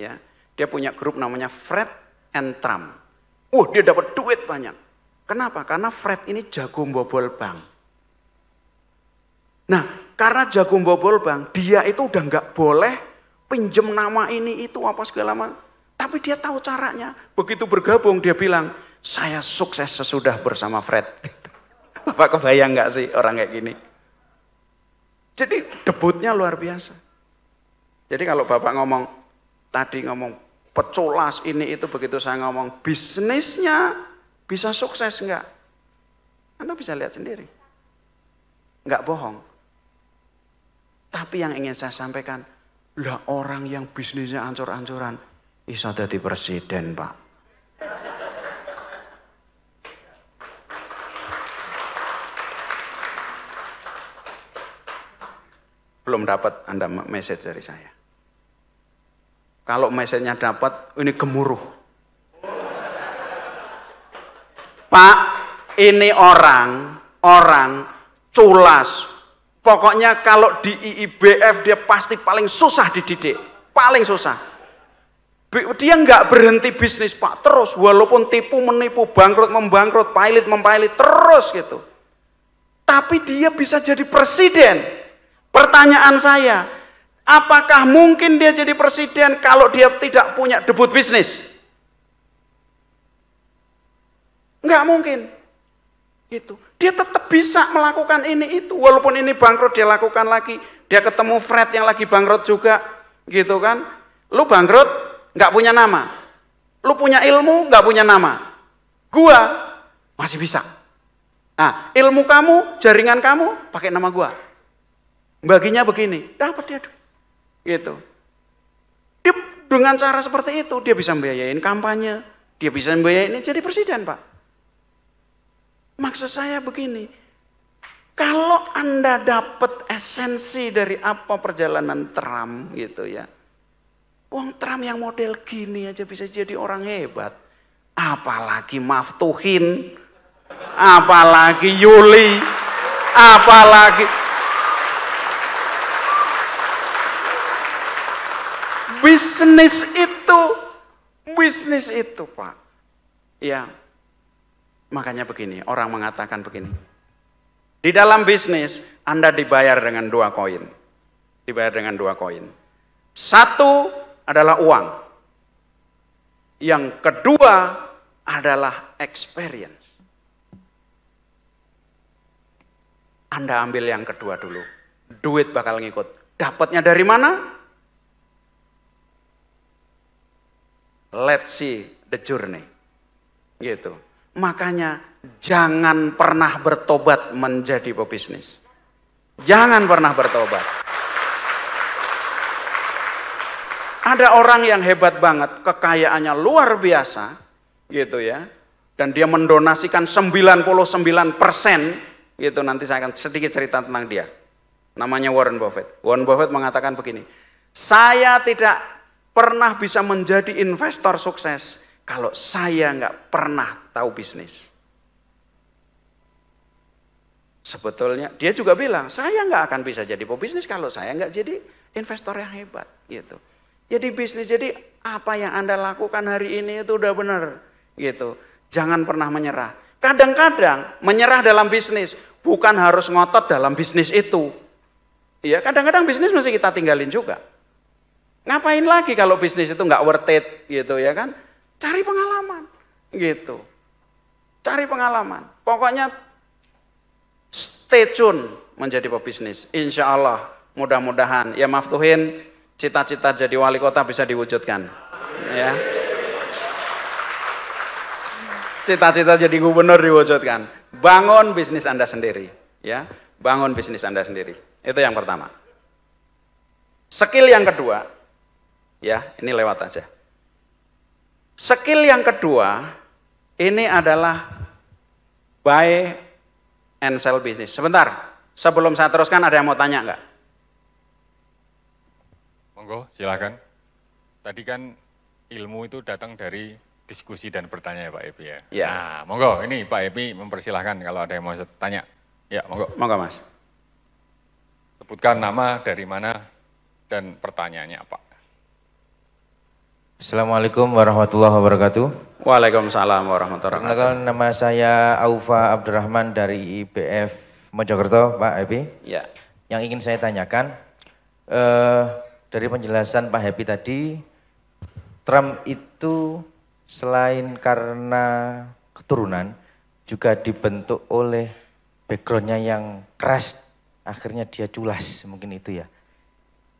[SPEAKER 4] ya. Dia punya grup namanya Fred and Tram. Dia dapat duit banyak. Kenapa? Karena Fred ini jago bobol bank. Nah, karena jago bobol bank, dia itu udah nggak boleh pinjem nama ini itu apa segala macam. Tapi dia tahu caranya. Begitu bergabung dia bilang, saya sukses sesudah bersama Fred. Bapak kebayang nggak sih orang kayak gini? Jadi debutnya luar biasa. Jadi kalau Bapak tadi ngomong peculas ini itu, begitu saya ngomong bisnisnya bisa sukses enggak? Anda bisa lihat sendiri. Enggak bohong. Tapi yang ingin saya sampaikan, lah orang yang bisnisnya ancur-ancuran, bisa jadi presiden Pak. Belum dapat Anda message dari saya. Kalau message-nya dapat, ini gemuruh. Pak, ini orang culas. Pokoknya kalau di IIBF dia pasti paling susah dididik, paling susah. Dia nggak berhenti bisnis Pak, terus walaupun tipu menipu, bangkrut membangkrut, pilot mempilot terus gitu. Tapi dia bisa jadi presiden. Pertanyaan saya, apakah mungkin dia jadi presiden kalau dia tidak punya debut bisnis? Enggak mungkin. Gitu. Dia tetap bisa melakukan ini itu. Walaupun ini bangkrut dia lakukan lagi. Dia ketemu Fred yang lagi bangkrut juga. Gitu kan. Lu bangkrut enggak punya nama. Lu punya ilmu enggak punya nama. Gua masih bisa. Nah, ilmu kamu, jaringan kamu pakai nama gua. Baginya begini. Dapat dia. Gitu. Dia dengan cara seperti itu dia bisa membiayain kampanye. Dia bisa membiayain ini jadi presiden Pak. Maksud saya begini, kalau Anda dapat esensi dari apa perjalanan Tram gitu ya, wong Tram yang model gini aja bisa jadi orang hebat, apalagi Maftuhin, apalagi Yuli, apalagi bisnis itu Pak, ya. Makanya begini, orang mengatakan begini. Di dalam bisnis, Anda dibayar dengan 2 koin. Dibayar dengan 2 koin. Satu adalah uang. Yang kedua adalah experience. Anda ambil yang kedua dulu. Duit bakal ngikut. Dapatnya dari mana? Let's see the journey. Gitu. Makanya jangan pernah bertobat menjadi pebisnis. Jangan pernah bertobat. Ada orang yang hebat banget, kekayaannya luar biasa, gitu ya. Dan dia mendonasikan 99%, gitu. Nanti saya akan sedikit cerita tentang dia. Namanya Warren Buffett. Warren Buffett mengatakan begini, saya tidak pernah bisa menjadi investor sukses kalau saya nggak pernah tahu bisnis. Sebetulnya dia juga bilang, saya nggak akan bisa jadi pebisnis kalau saya nggak jadi investor yang hebat, gitu. Jadi bisnis, jadi apa yang Anda lakukan hari ini itu udah benar, gitu. Jangan pernah menyerah. Kadang-kadang menyerah dalam bisnis bukan harus ngotot dalam bisnis itu. Iya, kadang-kadang bisnis mesti kita tinggalin juga. Ngapain lagi kalau bisnis itu nggak worth it, gitu ya kan? Cari pengalaman, gitu. Cari pengalaman. Pokoknya stay tune menjadi pebisnis. Insya Allah, mudah-mudahan. Ya maftuhin, cita-cita jadi wali kota bisa diwujudkan. Ya. Cita-cita jadi gubernur diwujudkan. Bangun bisnis Anda sendiri. Ya, bangun bisnis Anda sendiri. Itu yang pertama. Skill yang kedua, ya ini lewat aja. Skill yang kedua, ini adalah buy and sell business. Sebentar, sebelum saya teruskan ada yang mau tanya enggak?
[SPEAKER 3] Monggo, silakan. Tadi kan ilmu itu datang dari diskusi dan bertanya ya Pak Epi ya.
[SPEAKER 4] Ya.
[SPEAKER 3] Nah, monggo ini Pak Epi mempersilahkan kalau ada yang mau tanya. Ya, monggo.
[SPEAKER 4] Monggo Mas.
[SPEAKER 3] Sebutkan nama, dari mana, dan pertanyaannya apa.
[SPEAKER 5] Assalamualaikum warahmatullahi wabarakatuh.
[SPEAKER 4] Waalaikumsalam warahmatullahi wabarakatuh.
[SPEAKER 5] Perkenalkan, nama saya Aufa Abdurrahman dari IBF Mojokerto, Pak Happy.
[SPEAKER 4] Ya.
[SPEAKER 5] Yang ingin saya tanyakan, dari penjelasan Pak Happy tadi, Trump itu selain karena keturunan, juga dibentuk oleh backgroundnya yang keras, akhirnya dia culas, mungkin itu ya.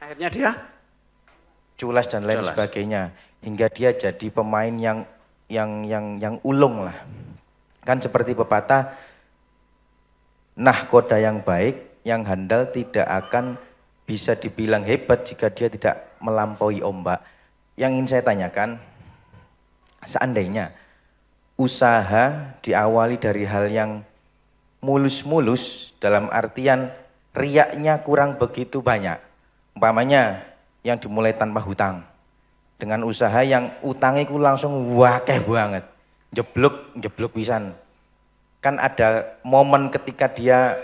[SPEAKER 4] Akhirnya dia?
[SPEAKER 5] Culas dan lain sebagainya, hingga dia jadi pemain yang ulung lah. Kan seperti pepatah, nahkoda yang baik, yang handal tidak akan bisa dibilang hebat jika dia tidak melampaui ombak. Yang ingin saya tanyakan, seandainya usaha diawali dari hal yang mulus-mulus, dalam artian riaknya kurang begitu banyak, umpamanya yang dimulai tanpa hutang, dengan usaha yang utangnya ku langsung wakeh banget, jeblok pisan. Kan ada momen ketika dia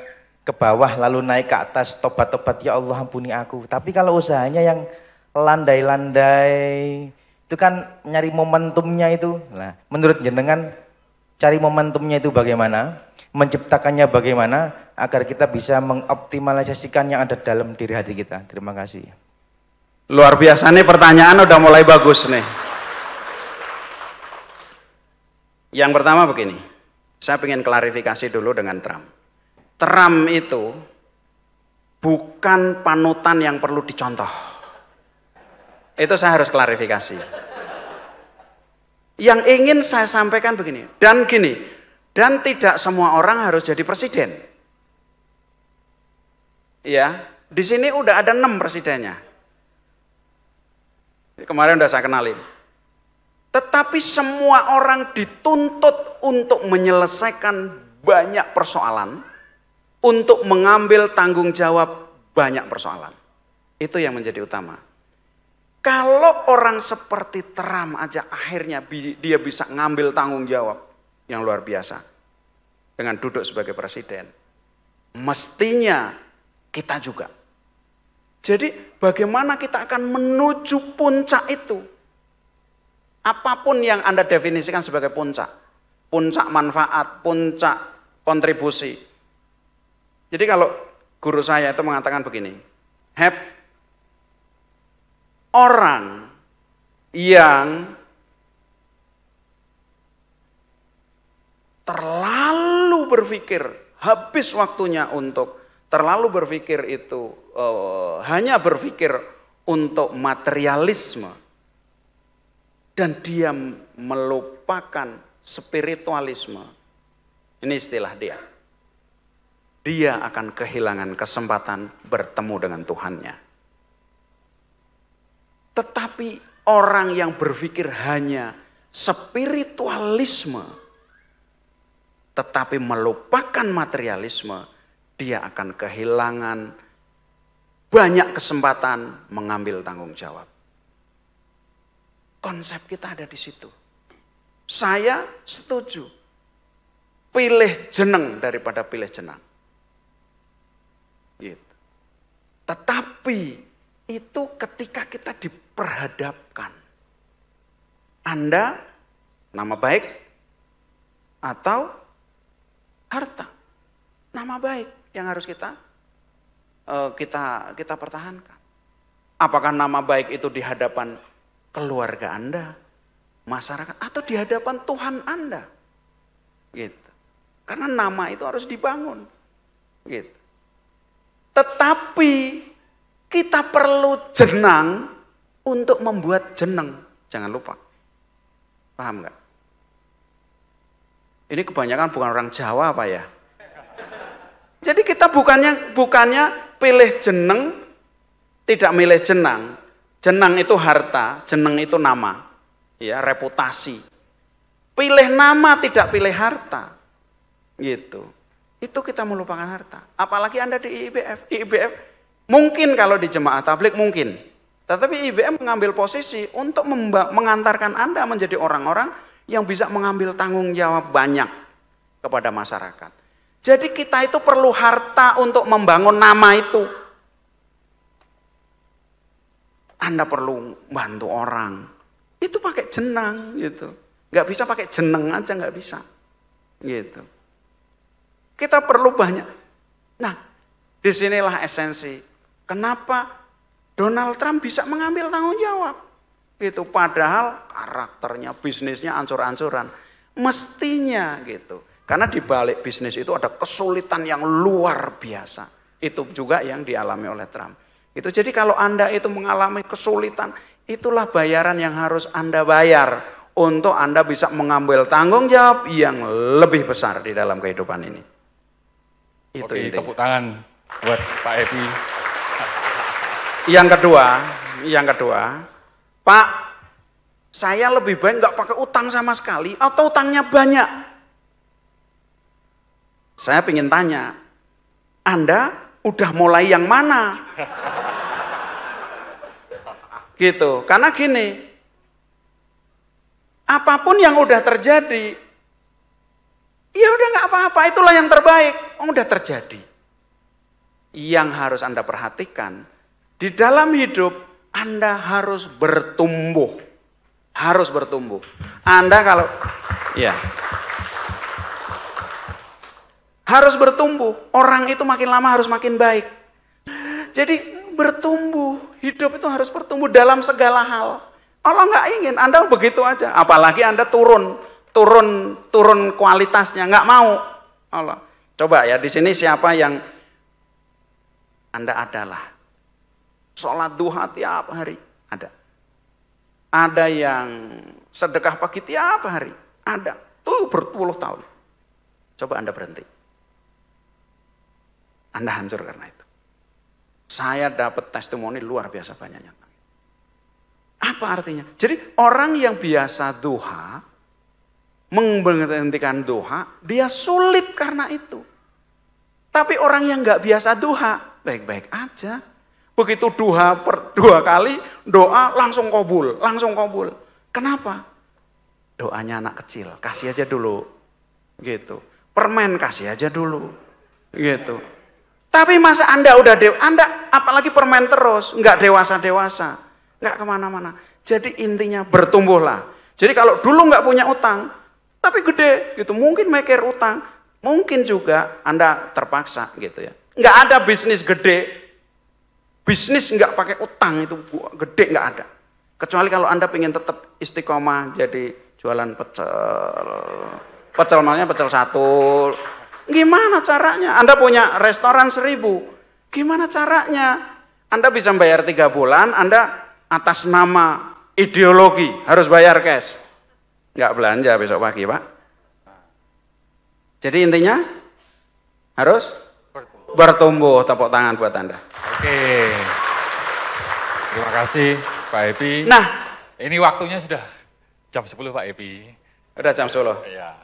[SPEAKER 5] ke bawah lalu naik ke atas, tobat-tobat, ya Allah ampuni aku. Tapi kalau usahanya yang landai-landai, itu kan nyari momentumnya itu. Nah, menurut jenengan cari momentumnya itu bagaimana? Menciptakannya bagaimana agar kita bisa mengoptimalisasikan yang ada dalam diri hati kita. Terima kasih.
[SPEAKER 4] Luar biasa nih, pertanyaan udah mulai bagus nih. Yang pertama begini, saya ingin klarifikasi dulu dengan Trump. Trump itu bukan panutan yang perlu dicontoh. Itu saya harus klarifikasi. Yang ingin saya sampaikan begini, dan tidak semua orang harus jadi presiden. Ya, di sini udah ada 6 presidennya. Kemarin udah saya kenalin. Tetapi semua orang dituntut untuk menyelesaikan banyak persoalan, untuk mengambil tanggung jawab banyak persoalan. Itu yang menjadi utama. Kalau orang seperti Trump aja akhirnya dia bisa ngambil tanggung jawab yang luar biasa dengan duduk sebagai presiden, mestinya kita juga. Jadi bagaimana kita akan menuju puncak itu? Apapun yang Anda definisikan sebagai puncak, puncak manfaat, puncak kontribusi. Jadi kalau guru saya itu mengatakan begini, orang yang terlalu berpikir, habis waktunya untuk terlalu berpikir itu hanya berpikir untuk materialisme, dan dia melupakan spiritualisme. Ini istilah dia. Dia akan kehilangan kesempatan bertemu dengan Tuhannya. Tetapi orang yang berpikir hanya spiritualisme, tetapi melupakan materialisme, dia akan kehilangan banyak kesempatan mengambil tanggung jawab. Konsep kita ada di situ. Saya setuju. Pilih jeneng daripada pilih jenang. Gitu. Tetapi itu ketika kita diperhadapkan. Anda nama baik atau harta. Nama baik yang harus kita pertahankan. Apakah nama baik itu di hadapan keluarga Anda, masyarakat, atau di hadapan Tuhan Anda? Gitu. Karena nama itu harus dibangun. Gitu. Tetapi kita perlu jenang untuk membuat jeneng. Jangan lupa. Paham nggak? Ini kebanyakan bukan orang Jawa apa ya? Jadi kita bukannya pilih jeneng, tidak milih jenang. Jenang itu harta, jeneng itu nama, ya, reputasi. Pilih nama, tidak pilih harta, gitu. Itu kita melupakan harta. Apalagi Anda di IBF mungkin kalau di jemaah tablik mungkin, tetapi IBF mengambil posisi untuk mengantarkan Anda menjadi orang-orang yang bisa mengambil tanggung jawab banyak kepada masyarakat. Jadi kita itu perlu harta untuk membangun nama itu. Anda perlu bantu orang. Itu pakai jenang gitu. Nggak bisa pakai jeneng aja, nggak bisa. Gitu. Kita perlu banyak. Nah, disinilah esensi. Kenapa Donald Trump bisa mengambil tanggung jawab? Gitu. Padahal karakternya, bisnisnya ancur-ancuran. Mestinya gitu. Karena di balik bisnis itu ada kesulitan yang luar biasa. Itu juga yang dialami oleh Trump. Itu jadi kalau Anda itu mengalami kesulitan, itulah bayaran yang harus Anda bayar untuk Anda bisa mengambil tanggung jawab yang lebih besar di dalam kehidupan ini. Itu
[SPEAKER 3] Oke,
[SPEAKER 4] intinya.
[SPEAKER 3] tepuk tangan buat Pak Epi.
[SPEAKER 4] Yang kedua, Pak, saya lebih baik nggak pakai utang sama sekali atau utangnya banyak. Saya ingin tanya, Anda udah mulai yang mana? Gitu, karena gini, apapun yang udah terjadi, ya udah nggak apa-apa, itulah yang terbaik. Udah terjadi. Yang harus Anda perhatikan, di dalam hidup Anda harus bertumbuh. Harus bertumbuh. Anda kalau, ya, harus bertumbuh. Orang itu makin lama harus makin baik. Jadi bertumbuh, hidup itu harus bertumbuh dalam segala hal. Allah nggak ingin Anda begitu aja. Apalagi Anda turun kualitasnya, nggak mau. Allah. Coba ya, di sini siapa yang Anda adalah sholat duha tiap hari? Ada. Ada yang sedekah pagi tiap hari? Ada. Tuh berpuluh tahun. Coba Anda berhenti. Anda hancur karena itu. Saya dapat testimoni luar biasa banyaknya. Apa artinya? Jadi orang yang biasa duha, menghentikan duha, dia sulit karena itu. Tapi orang yang nggak biasa duha, baik-baik aja. Begitu duha dua kali, doa langsung kabul, langsung kabul. Kenapa? Doanya anak kecil, kasih aja dulu. Gitu. Permen kasih aja dulu. Gitu. Tapi masa Anda udah Anda apalagi permen terus, nggak dewasa-dewasa, nggak kemana-mana. Jadi intinya bertumbuhlah. Jadi kalau dulu nggak punya utang, tapi gede, gitu, mungkin mikir utang, mungkin juga Anda terpaksa, gitu ya. Nggak ada bisnis gede, bisnis nggak pakai utang itu gede nggak ada. Kecuali kalau Anda pengen tetap istiqomah jadi jualan pecel, Pecel maksudnya pecel 1. Gimana caranya? Anda punya restoran 1000. Gimana caranya? Anda bisa bayar 3 bulan, Anda atas nama ideologi harus bayar cash. Nggak belanja besok pagi, Pak. Jadi intinya harus bertumbuh. Tepuk tangan buat Anda.
[SPEAKER 3] Oke. Terima kasih Pak Epi.
[SPEAKER 4] Nah,
[SPEAKER 3] ini waktunya sudah jam 10 Pak Epi.
[SPEAKER 4] udah jam 10.
[SPEAKER 3] Ya.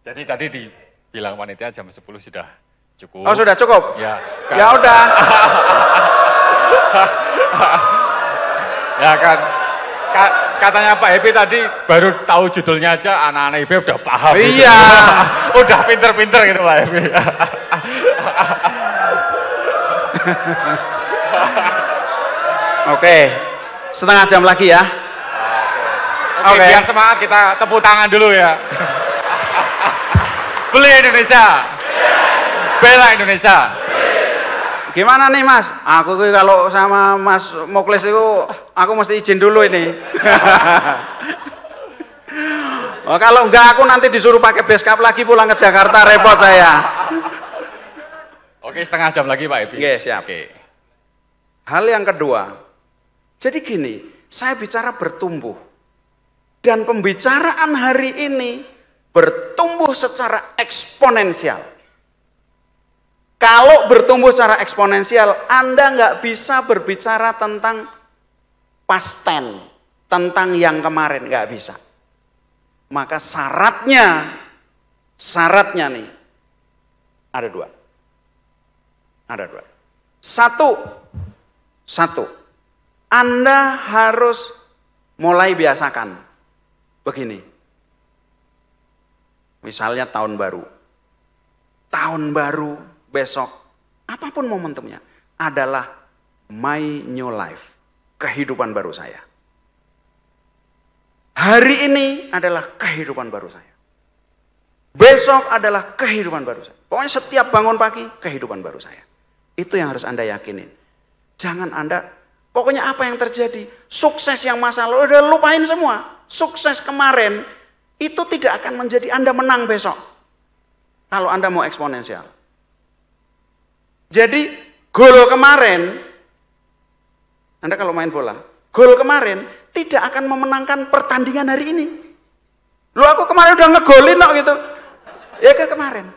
[SPEAKER 3] Jadi tadi dibilang panitia jam 10 sudah cukup.
[SPEAKER 4] Oh, sudah cukup?
[SPEAKER 3] Ya.
[SPEAKER 4] Ya udah.
[SPEAKER 3] Ya kan. Katanya Pak Epi tadi baru tahu judulnya aja anak-anak IB udah paham.
[SPEAKER 4] Iya.
[SPEAKER 3] Gitu. Udah pinter-pinter gitu Pak Epi.
[SPEAKER 4] Oke. Setengah jam lagi ya.
[SPEAKER 3] Oke, biar semangat kita tepuk tangan dulu ya. Beli Indonesia. Bela Indonesia.
[SPEAKER 4] Gimana nih Mas? Aku kalau sama Mas Muklis itu aku mesti izin dulu ini. Oh, kalau enggak aku nanti disuruh pakai beskap lagi pulang ke Jakarta, repot saya.
[SPEAKER 3] Oke, setengah jam lagi Pak Epi.
[SPEAKER 4] Oke, siap.
[SPEAKER 3] Oke.
[SPEAKER 4] Hal yang kedua, jadi gini, saya bicara bertumbuh. Dan pembicaraan hari ini bertumbuh secara eksponensial. Kalau bertumbuh secara eksponensial, Anda nggak bisa berbicara tentang past tense, tentang yang kemarin, nggak bisa. Maka syaratnya nih, ada dua. Satu, Anda harus mulai biasakan. Begini, misalnya tahun baru besok, apapun momentumnya, adalah my new life, kehidupan baru saya. Hari ini adalah kehidupan baru saya. Besok adalah kehidupan baru saya. Pokoknya setiap bangun pagi, kehidupan baru saya. Itu yang harus Anda yakinin. Jangan Anda, pokoknya apa yang terjadi, sukses yang masa lalu, udah lupain semua. Sukses kemarin, itu tidak akan menjadi Anda menang besok. Kalau Anda mau eksponensial. Jadi, gol kemarin, Anda kalau main bola, gol kemarin tidak akan memenangkan pertandingan hari ini. Lu aku kemarin udah ngegolin kok gitu. Ya ke kemarin.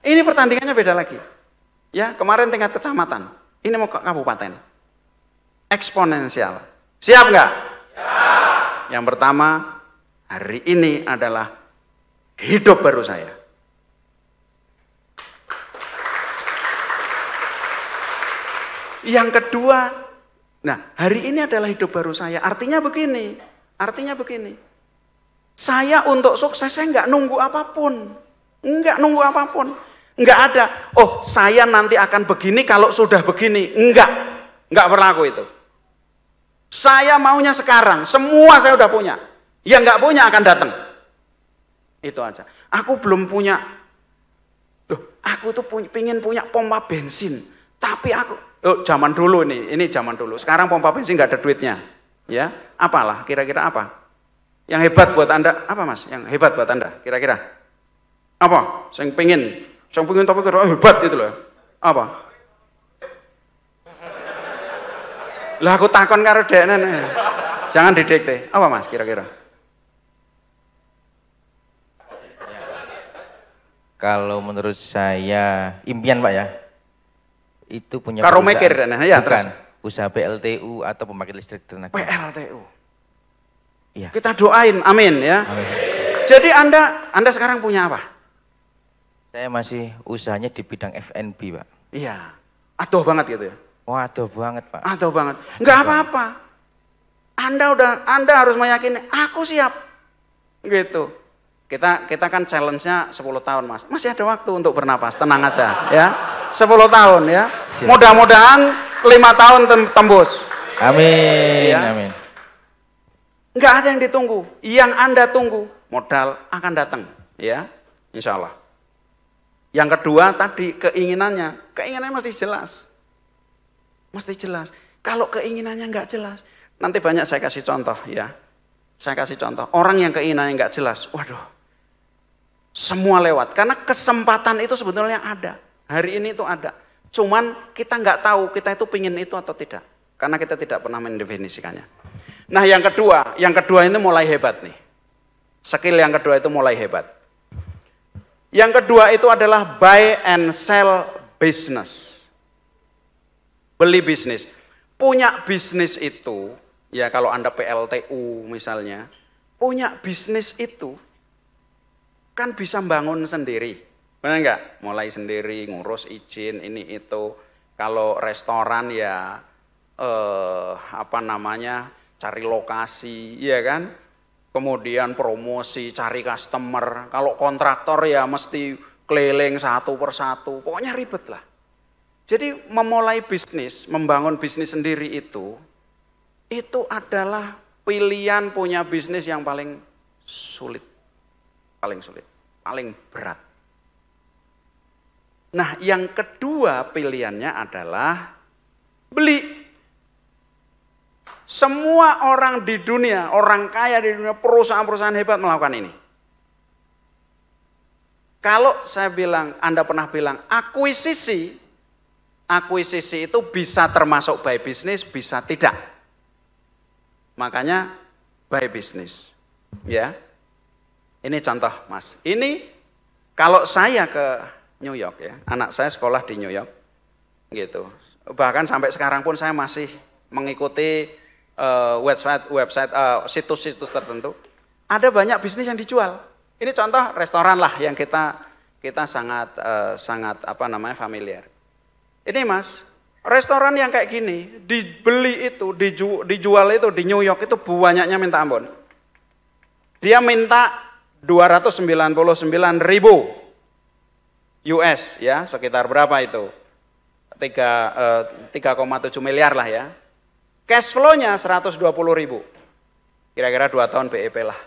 [SPEAKER 4] Ini pertandingannya beda lagi. Ya, kemarin tingkat kecamatan. Ini mau ke kabupaten. Eksponensial. Siap nggak? Siap. Yang pertama, hari ini adalah hidup baru saya. Yang kedua, nah hari ini adalah hidup baru saya. Artinya begini. Saya untuk sukses saya nggak nunggu apapun. Nggak ada, oh saya nanti akan begini kalau sudah begini. Nggak berlaku itu. Saya maunya sekarang, semua saya udah punya. Yang nggak punya akan datang. Itu aja. Aku belum punya, aku tuh pengen punya pompa bensin. Tapi aku, zaman dulu ini zaman dulu. Sekarang pompa bensin nggak ada duitnya. Ya, apalah, kira-kira apa? Yang hebat buat Anda, apa Mas? Yang hebat buat Anda, kira-kira? Apa? Saya pengen tapi kira hebat itu loh. Apa? Lah aku takon karo dekne. Jangan didikte. Apa Mas kira-kira?
[SPEAKER 5] Kalau menurut saya impian Pak ya. Itu punya
[SPEAKER 4] karo mikir ya,
[SPEAKER 5] bukan
[SPEAKER 4] terus.
[SPEAKER 5] Usaha PLTU atau pembangkit listrik tenaga.
[SPEAKER 4] PLTU.
[SPEAKER 5] Iya.
[SPEAKER 4] Kita doain, amin ya.
[SPEAKER 5] Amin.
[SPEAKER 4] Jadi Anda sekarang punya apa?
[SPEAKER 5] Saya masih usahanya di bidang F&B, Pak.
[SPEAKER 4] Iya. Aduh banget gitu ya.
[SPEAKER 5] Waduh banget, Pak.
[SPEAKER 4] Aduh banget. Enggak apa-apa. Anda harus meyakini aku siap. Gitu. Kita kan challenge-nya 10 tahun, Mas. Masih ada waktu untuk bernapas, tenang aja ya. 10 tahun ya. Mudah-mudahan 5 tahun tembus.
[SPEAKER 5] Amin,
[SPEAKER 4] ya.
[SPEAKER 5] Amin.
[SPEAKER 4] Enggak ada yang ditunggu. Yang Anda tunggu, modal akan datang, ya. Insya Allah. Yang kedua tadi keinginannya mesti jelas. Mesti jelas. Kalau keinginannya enggak jelas, nanti banyak saya kasih contoh ya. Saya kasih contoh. Orang yang keinginannya enggak jelas, waduh. Semua lewat, karena kesempatan itu sebetulnya ada. Hari ini itu ada. Cuman kita nggak tahu kita itu pingin itu atau tidak. Karena kita tidak pernah mendefinisikannya. Nah yang kedua ini mulai hebat nih. Skill yang kedua itu mulai hebat. Yang kedua itu adalah buy and sell business. Beli bisnis. Punya bisnis itu, ya kalau Anda PLTU misalnya, punya bisnis itu kan bisa bangun sendiri, benar nggak? Mulai sendiri, ngurus izin, ini itu. Kalau restoran ya, cari lokasi, ya kan? Kemudian promosi, cari customer. Kalau kontraktor ya mesti keliling satu persatu, pokoknya ribet lah. Jadi memulai bisnis, membangun bisnis sendiri itu adalah pilihan punya bisnis yang paling sulit. Paling berat. Nah, yang kedua pilihannya adalah beli. Semua orang di dunia, orang kaya di dunia, perusahaan-perusahaan hebat melakukan ini. Kalau saya bilang, Anda pernah bilang, akuisisi itu bisa termasuk buy bisnis, bisa tidak. Makanya buy bisnis. Ya. Ini contoh, Mas. Ini kalau saya ke New York ya, anak saya sekolah di New York, gitu. Bahkan sampai sekarang pun saya masih mengikuti website situs-situs tertentu. Ada banyak bisnis yang dijual. Ini contoh restoran lah yang kita sangat familiar. Ini Mas, restoran yang kayak gini dibeli itu, dijual itu di New York itu banyaknya minta ampun. Dia minta 299.000 US ya, sekitar berapa itu? 3,7 miliar lah ya. Cash flow-nya 120.000. Kira-kira 2 tahun BEP lah.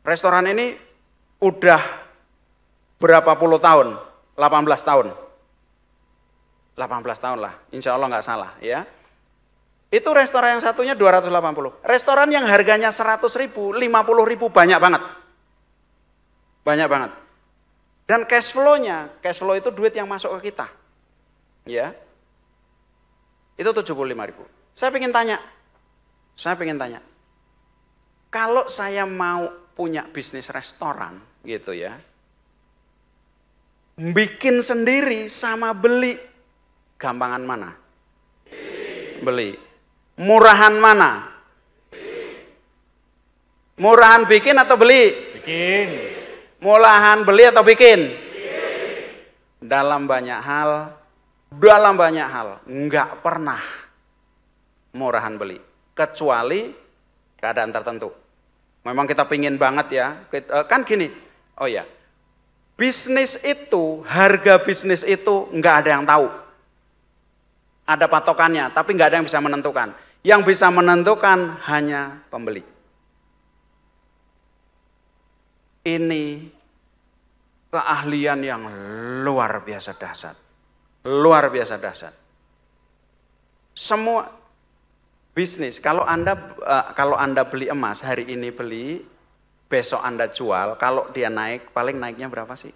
[SPEAKER 4] Restoran ini udah berapa puluh tahun? 18 tahun. 18 tahun lah, insya Allah nggak salah ya. Itu restoran yang satunya 280. Restoran yang harganya 100.000, 50.000 banyak banget. Banyak banget. Dan cash flow itu duit yang masuk ke kita. Ya. Itu 75.000. Saya pengen tanya. Kalau saya mau punya bisnis restoran gitu ya. Bikin sendiri sama beli, gampangan mana? Beli. Murahan mana? Murahan bikin atau beli? Bikin. Murahan beli atau bikin? Dalam banyak hal enggak pernah murahan beli, kecuali keadaan tertentu. Memang kita pingin banget ya, kan gini, oh ya, bisnis itu, harga bisnis itu enggak ada yang tahu. Ada patokannya, tapi enggak ada yang bisa menentukan. Yang bisa menentukan hanya pembeli. Ini keahlian yang luar biasa dahsyat. Luar biasa dahsyat. Semua bisnis, kalau Anda beli emas, hari ini beli, besok Anda jual, kalau dia naik, paling naiknya berapa sih?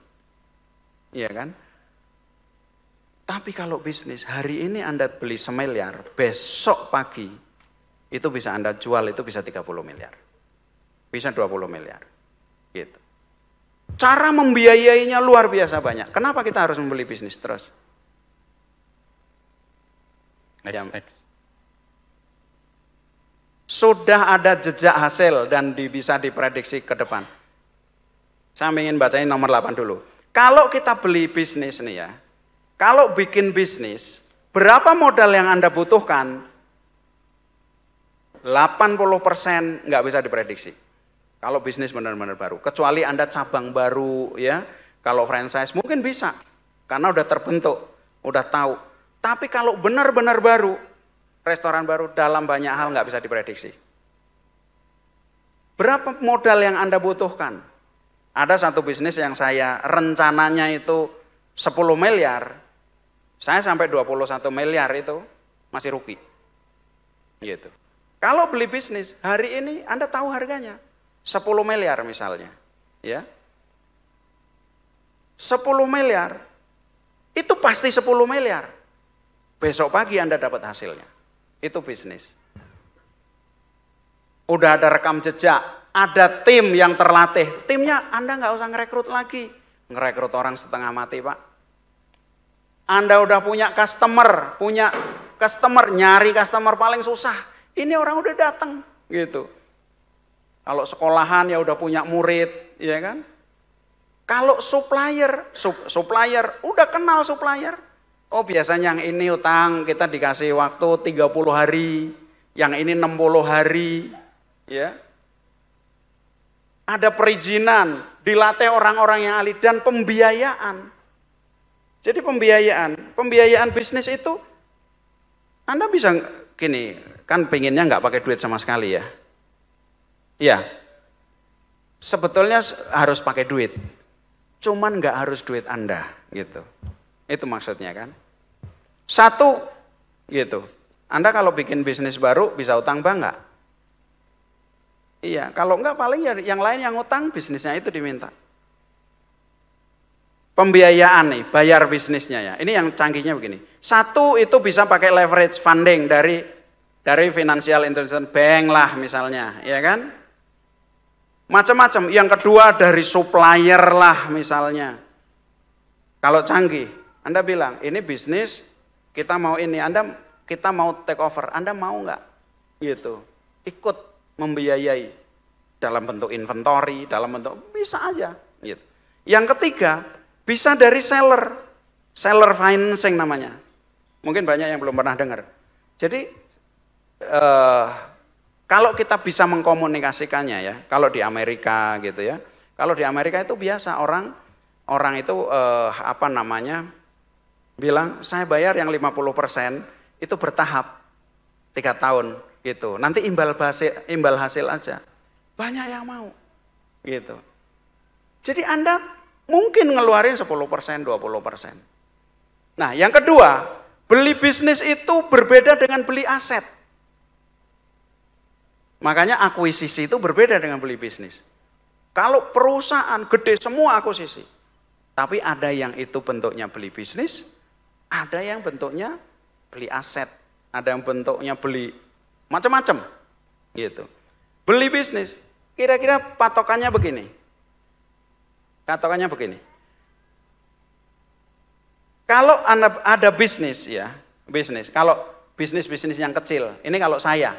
[SPEAKER 4] Iya kan? Tapi kalau bisnis, hari ini Anda beli 1 miliar, besok pagi, itu bisa Anda jual, itu bisa 30 miliar. Bisa 20 miliar. Gitu. Cara membiayainya luar biasa banyak. Kenapa kita harus membeli bisnis terus? Next. Sudah ada jejak hasil dan bisa diprediksi ke depan. Saya ingin bacain nomor 8 dulu. Kalau kita beli bisnis nih ya, kalau bikin bisnis, berapa modal yang Anda butuhkan? 80% nggak bisa diprediksi. Kalau bisnis benar-benar baru. Kecuali Anda cabang baru ya, kalau franchise mungkin bisa. Karena udah terbentuk, udah tahu. Tapi kalau benar-benar baru, restoran baru dalam banyak hal nggak bisa diprediksi. Berapa modal yang Anda butuhkan? Ada satu bisnis yang saya rencananya itu 10 miliar, saya sampai 21 miliar itu masih rugi. Gitu. Kalau beli bisnis, hari ini Anda tahu harganya. 10 miliar misalnya, ya. 10 miliar, itu pasti 10 miliar. Besok pagi Anda dapat hasilnya. Itu bisnis. Udah ada rekam jejak, ada tim yang terlatih. Timnya Anda nggak usah ngerekrut lagi. Ngerekrut orang setengah mati, Pak. Anda udah punya customer, nyari customer paling susah. Ini orang udah datang, gitu. Kalau sekolahan ya udah punya murid, ya kan? Kalau supplier udah kenal supplier. Oh biasanya yang ini utang kita dikasih waktu 30 hari, yang ini 60 hari, ya. Ada perizinan, dilatih orang-orang yang ahli dan pembiayaan. Jadi pembiayaan bisnis itu Anda bisa gini, kan pengennya nggak pakai duit sama sekali ya. Iya. Sebetulnya harus pakai duit. Cuman nggak harus duit Anda gitu. Itu maksudnya kan. Satu gitu. Anda kalau bikin bisnis baru bisa utang bank nggak? Iya, kalau enggak paling ya yang lain yang utang bisnisnya itu diminta. Pembiayaan nih, bayar bisnisnya ya. Ini yang canggihnya begini. Satu itu bisa pakai leverage funding dari financial institution bank lah misalnya, ya kan? Macam-macam. Yang kedua dari supplier lah misalnya. Kalau canggih, Anda bilang ini bisnis kita mau ini, kita mau take over, Anda mau nggak? Gitu. Ikut membiayai dalam bentuk inventory, dalam bentuk bisa aja. Gitu. Yang ketiga bisa dari seller financing namanya. Mungkin banyak yang belum pernah dengar. Jadi kalau kita bisa mengkomunikasikannya ya, kalau di Amerika gitu ya, kalau di Amerika itu biasa orang itu bilang saya bayar yang 50% itu bertahap 3 tahun gitu. Nanti imbal hasil aja. Banyak yang mau gitu. Jadi Anda mungkin ngeluarin 10%, 20%. Nah, yang kedua, beli bisnis itu berbeda dengan beli aset. Makanya akuisisi itu berbeda dengan beli bisnis. Kalau perusahaan gede semua akuisisi. Tapi ada yang itu bentuknya beli bisnis, ada yang bentuknya beli aset, ada yang bentuknya beli macam-macam gitu. Beli bisnis, kira-kira patokannya begini. Kalau Anda ada bisnis ya, kalau bisnis yang kecil, ini kalau saya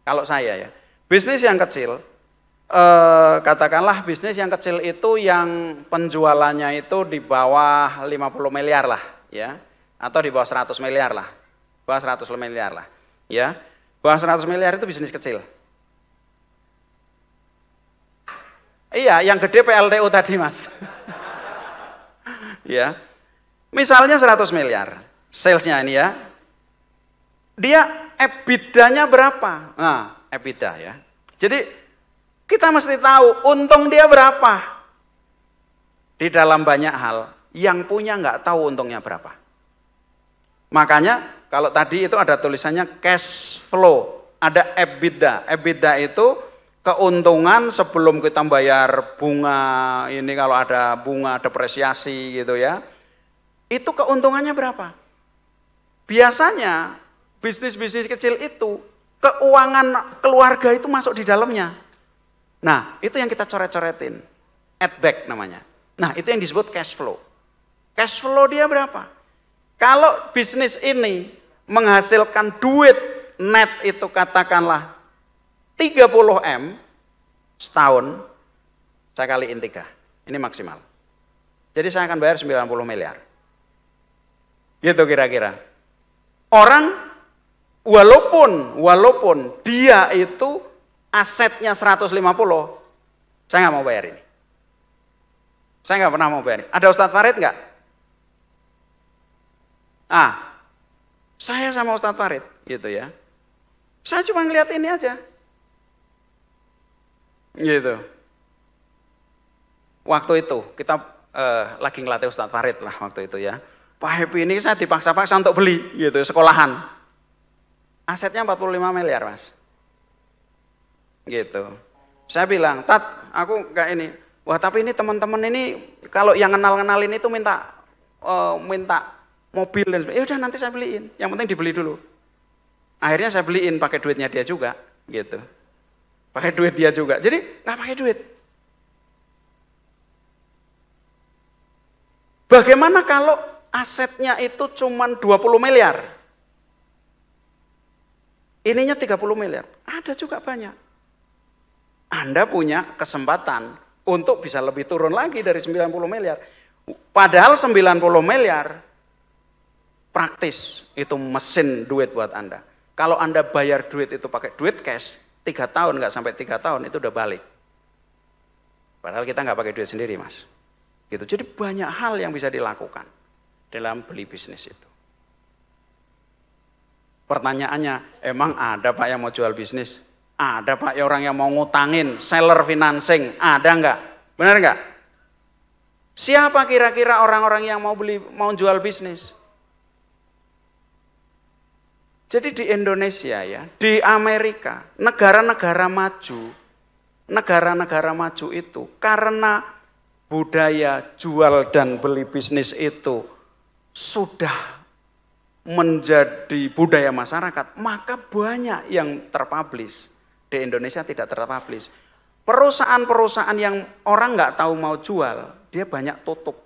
[SPEAKER 4] ya, bisnis yang kecil, katakanlah bisnis yang kecil itu yang penjualannya itu di bawah 50 miliar lah, ya, atau di bawah 100 miliar lah, ya, bawah 100 miliar itu bisnis kecil. Iya, yang gede PLTU tadi mas, ya, misalnya 100 miliar, salesnya ini ya, dia EBITDA-nya berapa? Nah, EBITDA ya. Jadi kita mesti tahu untung dia berapa. Di dalam banyak hal, yang punya nggak tahu untungnya berapa. Makanya kalau tadi itu ada tulisannya cash flow, ada EBITDA. EBITDA itu keuntungan sebelum kita bayar bunga, ini kalau ada bunga depresiasi gitu ya. Itu keuntungannya berapa? Biasanya bisnis-bisnis kecil itu, keuangan keluarga itu masuk di dalamnya. Nah, itu yang kita coret-coretin. Add back namanya. Nah, itu yang disebut cash flow. Cash flow dia berapa? Kalau bisnis ini menghasilkan duit net itu katakanlah 30M setahun, saya kaliin 3. Ini maksimal. Jadi saya akan bayar 90 miliar. Gitu kira-kira. Orang walaupun dia itu asetnya 150, saya nggak mau bayar ini. Saya nggak pernah mau bayar ini. Ada Ustadz Farid nggak? Saya sama Ustadz Farid gitu ya. Saya cuma ngeliat ini aja. Gitu. Waktu itu kita lagi ngelatih Ustadz Farid lah waktu itu ya. Pak Happy ini saya dipaksa-paksa untuk beli gitu, sekolahan. Asetnya 45 miliar mas. Gitu. Saya bilang, Tat, aku kayak ini. Wah, tapi ini teman-teman ini kalau yang kenal-kenalin itu minta mobil dan sebagainya. Ya udah nanti saya beliin. Yang penting dibeli dulu. Akhirnya saya beliin pakai duitnya dia juga, gitu. Pakai duit dia juga. Jadi nggak pakai duit. Bagaimana kalau asetnya itu cuma 20 miliar? Ininya 30 miliar. Ada juga banyak. Anda punya kesempatan untuk bisa lebih turun lagi dari 90 miliar. Padahal 90 miliar praktis itu mesin duit buat Anda. Kalau Anda bayar duit itu pakai duit cash, 3 tahun nggak sampai 3 tahun itu udah balik. Padahal kita nggak pakai duit sendiri, Mas. Gitu. Jadi banyak hal yang bisa dilakukan dalam beli bisnis itu. Pertanyaannya, emang ada Pak yang mau jual bisnis? Ada Pak ya orang yang mau ngutangin, seller financing, ada nggak? Benar nggak? Siapa kira-kira orang-orang yang mau jual bisnis? Jadi di Indonesia ya, di Amerika, negara-negara maju itu karena budaya jual dan beli bisnis itu sudah menjadi budaya masyarakat, maka banyak yang terpublish. Di Indonesia tidak terpublish. Perusahaan-perusahaan yang orang nggak tahu mau jual, dia banyak tutup.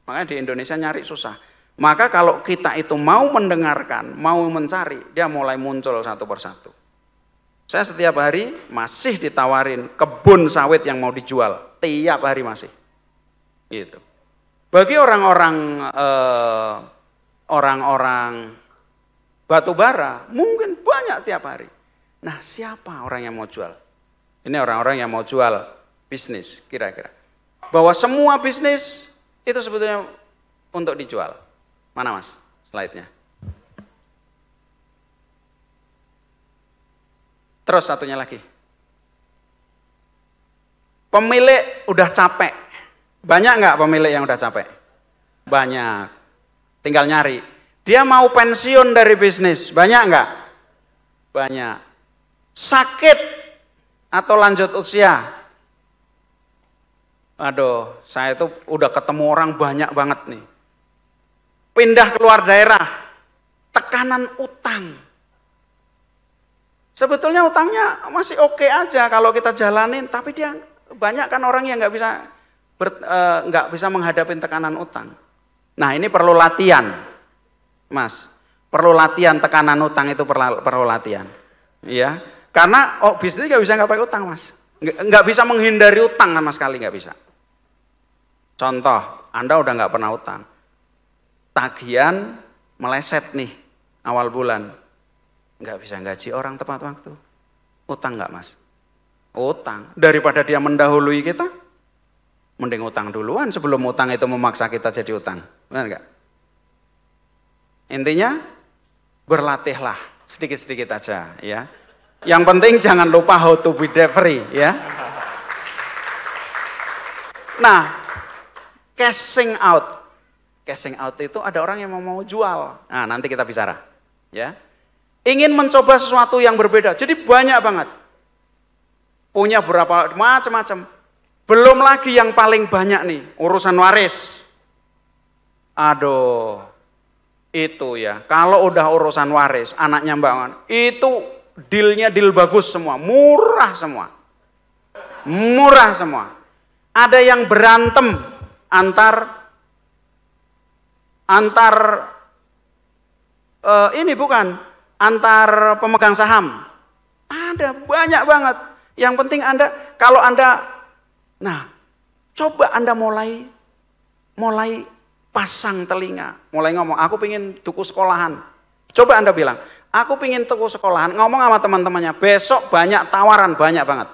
[SPEAKER 4] Makanya di Indonesia nyari susah. Maka kalau kita itu mau mendengarkan, mau mencari, dia mulai muncul satu persatu. Saya setiap hari masih ditawarin kebun sawit yang mau dijual, tiap hari masih. Gitu. Bagi orang-orang batu bara, mungkin banyak tiap hari. Nah, siapa orang yang mau jual? Ini orang-orang yang mau jual bisnis, kira-kira. Bahwa semua bisnis itu sebetulnya untuk dijual. Mana Mas slide-nya? Terus satunya lagi. Pemilik udah capek. Banyak nggak pemilik yang udah capek? Banyak. Tinggal nyari. Dia mau pensiun dari bisnis. Banyak nggak? Banyak. Sakit atau lanjut usia? Aduh, saya itu udah ketemu orang banyak banget nih. Pindah keluar daerah, tekanan utang. Sebetulnya utangnya masih oke aja kalau kita jalanin, tapi dia banyak kan orang yang nggak bisa menghadapi tekanan utang. Nah ini perlu latihan, Mas. Perlu latihan tekanan utang itu perlu latihan, ya. Karena bisnis nggak pakai utang, Mas. Nggak bisa menghindari utang sama sekali, nggak bisa. Contoh, Anda udah nggak pernah utang, tagihan meleset nih awal bulan, nggak bisa gaji orang tepat waktu, utang nggak Mas? Utang. Daripada dia mendahului kita, mending utang duluan sebelum utang itu memaksa kita jadi utang, benar nggak? Intinya berlatihlah sedikit-sedikit aja, ya. Yang penting jangan lupa how to be debt free, ya. Nah, cashing out. Cashing out itu ada orang yang mau jual. Nah, nanti kita bicara, ya. Ingin mencoba sesuatu yang berbeda. Jadi banyak banget. Punya berapa macam-macam. Belum lagi yang paling banyak nih, urusan waris. Aduh. Itu ya. Kalau udah urusan waris, anaknya Mbak, itu dealnya deal bagus semua, murah semua. Murah semua. Ada yang berantem antar pemegang saham. Ada banyak banget. Yang penting coba Anda mulai pasang telinga, mulai ngomong, aku pengen tuku sekolahan. Coba Anda bilang, aku pengen tuku sekolahan, ngomong sama teman-temannya, besok banyak tawaran, banyak banget.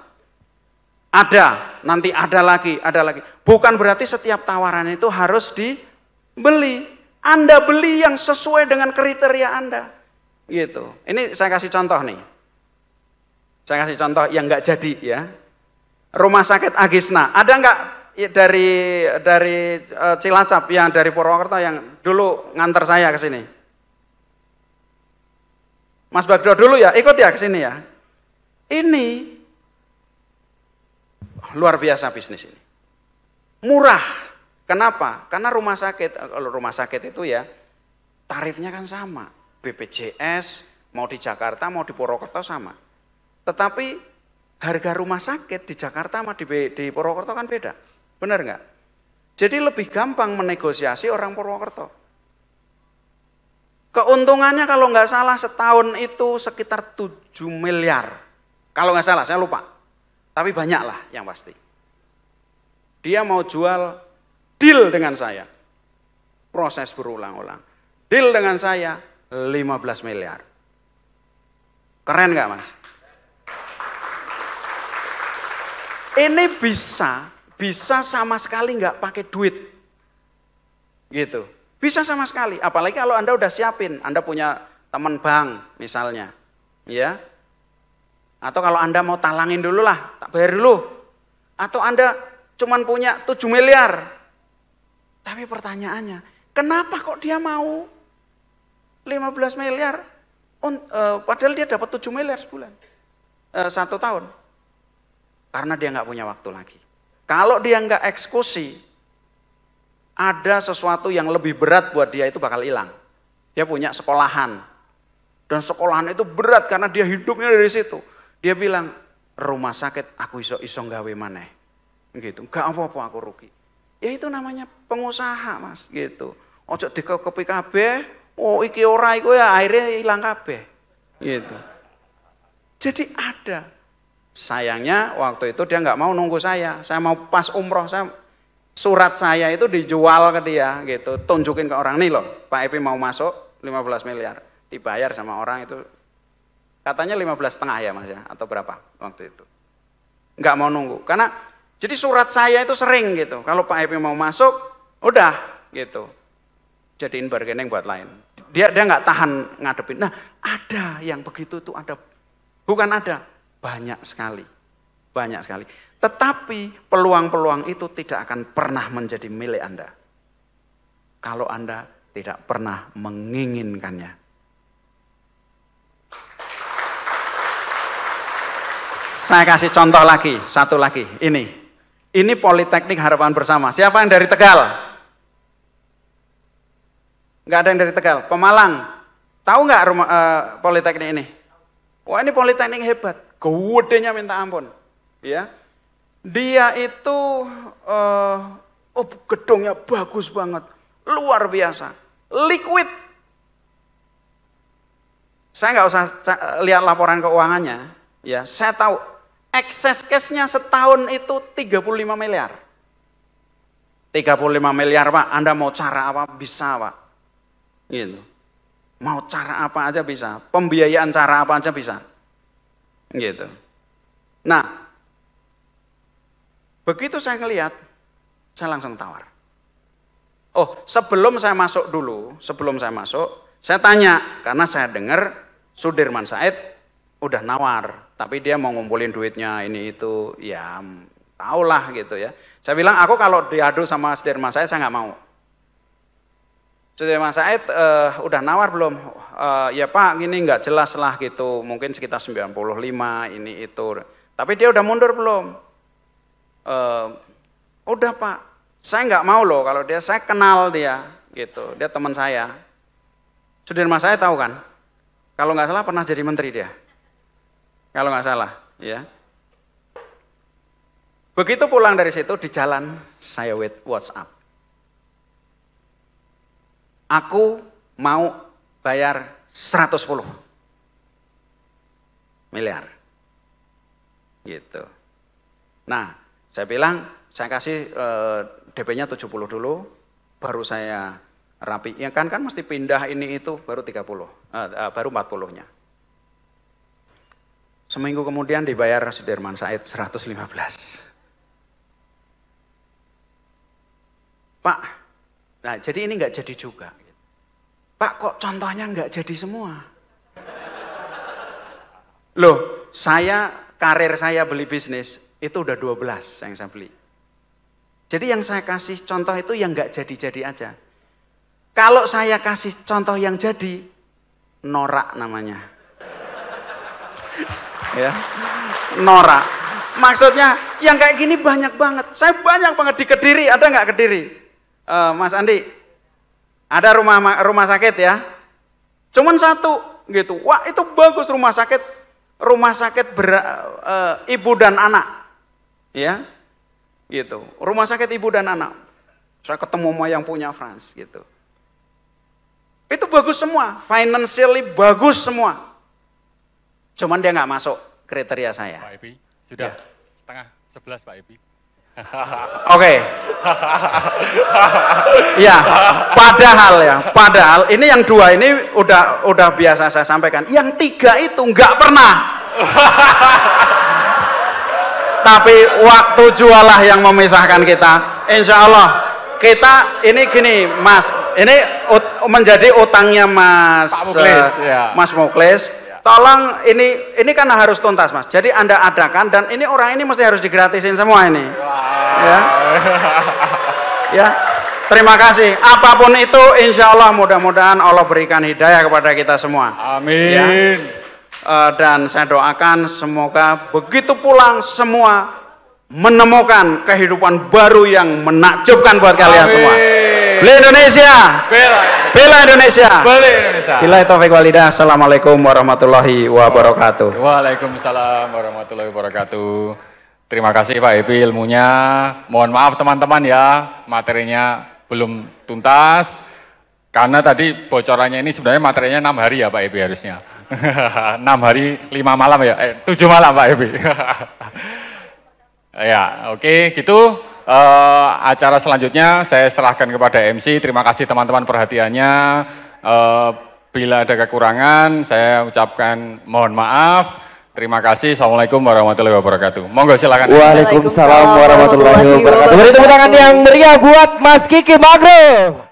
[SPEAKER 4] Nanti ada lagi. Bukan berarti setiap tawaran itu harus dibeli. Anda beli yang sesuai dengan kriteria Anda. Gitu. Ini saya kasih contoh nih. Saya kasih contoh yang nggak jadi ya. Rumah sakit Agisna, ada nggak dari Cilacap yang dari Purwokerto yang dulu nganter saya ke sini? Mas Bagdo dulu ya, ikut ya ke sini ya. Ini luar biasa bisnis ini. Murah. Kenapa? Karena rumah sakit itu ya tarifnya kan sama. BPJS mau di Jakarta mau di Purwokerto sama. Tetapi harga rumah sakit di Jakarta sama di Purwokerto kan beda. Benar nggak? Jadi lebih gampang menegosiasi orang Purwokerto. Keuntungannya kalau nggak salah setahun itu sekitar 7 miliar. Kalau nggak salah, saya lupa. Tapi banyak lah yang pasti. Dia mau jual deal dengan saya. Proses berulang-ulang. Deal dengan saya 15 miliar. Keren nggak Mas? Ini bisa sama sekali nggak pakai duit. Gitu. Bisa sama sekali. Apalagi kalau Anda udah siapin, Anda punya teman bank misalnya. Ya. Atau kalau Anda mau talangin dulu lah, tak bayar dulu. Atau Anda cuman punya 7 miliar. Tapi pertanyaannya, kenapa kok dia mau 15 miliar? Padahal dia dapat 7 miliar sebulan. 1 tahun. Karena dia nggak punya waktu lagi. Kalau dia nggak eksekusi, ada sesuatu yang lebih berat buat dia itu bakal hilang. Dia punya sekolahan. Dan sekolahan itu berat karena dia hidupnya dari situ. Dia bilang, rumah sakit aku iso gawe maneh. Gitu. Enggak apa-apa aku rugi. Ya itu namanya pengusaha Mas, gitu. Ojo dikekepi kabeh, oh iki ora iku ya akhirnya hilang kabeh. Gitu. Jadi ada. Sayangnya waktu itu dia nggak mau nunggu saya. Saya mau pas umroh, surat saya itu dijual ke dia gitu. Tunjukin ke orang nih loh, Pak Epi mau masuk 15 miliar. Dibayar sama orang itu. Katanya 15,5 ya Mas ya, atau berapa waktu itu. Nggak mau nunggu, karena jadi surat saya itu sering gitu. Kalau Pak Epi mau masuk, udah gitu. Jadiin bargaining buat lain. Dia nggak tahan ngadepin. Nah ada yang begitu tuh ada, bukan ada, banyak sekali. Banyak sekali. Tetapi peluang-peluang itu tidak akan pernah menjadi milik Anda. Kalau Anda tidak pernah menginginkannya. Saya kasih contoh lagi, satu lagi, ini. Ini Politeknik Harapan Bersama. Siapa yang dari Tegal? Enggak ada yang dari Tegal. Pemalang. Tahu nggak Politeknik ini? Wah ini Politeknik hebat. Gedenya minta ampun. Ya. Dia itu gedungnya bagus banget. Luar biasa. Liquid. Saya nggak usah lihat laporan keuangannya. Ya, saya tahu. Excess cash-nya setahun itu 35 miliar. 35 miliar Pak, Anda mau cara apa bisa Pak. Gitu. Mau cara apa aja bisa. Pembiayaan cara apa aja bisa. Gitu. Nah, begitu saya ngelihat, saya langsung tawar. Oh, sebelum saya masuk, saya tanya, karena saya dengar Sudirman Said udah nawar, tapi dia mau ngumpulin duitnya ini itu, ya tahulah gitu ya. Saya bilang, aku kalau diadu sama Sudirman Said, saya nggak mau. Sudirman Said udah nawar belum? Ya Pak, gini nggak jelas lah gitu, mungkin sekitar 95 ini itu. Tapi dia udah mundur belum? Udah Pak, saya nggak mau loh kalau dia, saya kenal dia gitu, dia teman saya. Sudirman Said tahu kan? Kalau nggak salah pernah jadi menteri dia. Kalau nggak salah, ya. Begitu pulang dari situ di jalan saya WhatsApp. Aku mau bayar 110 miliar. Gitu. Nah, saya bilang saya kasih DP-nya 70 dulu, baru saya rapi. Ya kan mesti pindah ini itu baru 30, baru 40-nya. Seminggu kemudian dibayar Sudirman Said 115. Pak, nah jadi ini nggak jadi juga. Pak, kok contohnya nggak jadi semua? Loh, karir saya beli bisnis itu udah 12 yang saya beli. Jadi yang saya kasih contoh itu yang nggak jadi-jadi aja. Kalau saya kasih contoh yang jadi, norak namanya. Ya, norak. Maksudnya yang kayak gini banyak banget. Saya banyak banget di Kediri, ada nggak Kediri? Mas Andi, ada rumah sakit ya. Cuman satu gitu. Wah itu bagus rumah sakit ibu dan anak, ya, gitu. Rumah sakit ibu dan anak. Saya ketemu sama yang punya Frans, gitu. Itu bagus semua, financially bagus semua. Cuman dia nggak masuk kriteria saya.
[SPEAKER 3] Pak Epi, sudah setengah 11 Pak Epi.
[SPEAKER 4] Oke. Ya, padahal ini yang dua ini udah biasa saya sampaikan. Yang tiga itu nggak pernah. Tapi waktu jualah yang memisahkan kita. Insya Allah kita ini gini, Mas. Ini menjadi utangnya Mas Mas Muklis. Tolong ini kan harus tuntas, Mas. Jadi Anda adakan dan ini orang ini mesti harus digratisin semua ini. Ya. Ya. Terima kasih. Apapun itu insya Allah mudah-mudahan Allah berikan hidayah kepada kita semua.
[SPEAKER 3] Amin.
[SPEAKER 4] Ya. Dan saya doakan semoga begitu pulang semua menemukan kehidupan baru yang menakjubkan buat kalian semua. Bela Indonesia. Bela Indonesia.
[SPEAKER 3] Bela Indonesia.
[SPEAKER 4] Billahi taufiq wal hidayah. Assalamualaikum warahmatullahi wabarakatuh.
[SPEAKER 3] Waalaikumsalam warahmatullahi wabarakatuh. Terima kasih Pak Epi ilmunya. Mohon maaf teman-teman ya, materinya belum tuntas. Karena tadi bocorannya ini sebenarnya materinya 6 hari ya Pak Epi harusnya. 6 hari 5 malam ya, 7 malam Pak Epi. Ya, oke, gitu. Acara selanjutnya saya serahkan kepada MC. Terima kasih teman-teman perhatiannya. Bila ada kekurangan, saya ucapkan mohon maaf. Terima kasih. Assalamualaikum warahmatullahi wabarakatuh. Monggo silakan.
[SPEAKER 1] Waalaikumsalam warahmatullahi wabarakatuh. Beri tepuk tangan yang meriah buat Mas Kiki Magro.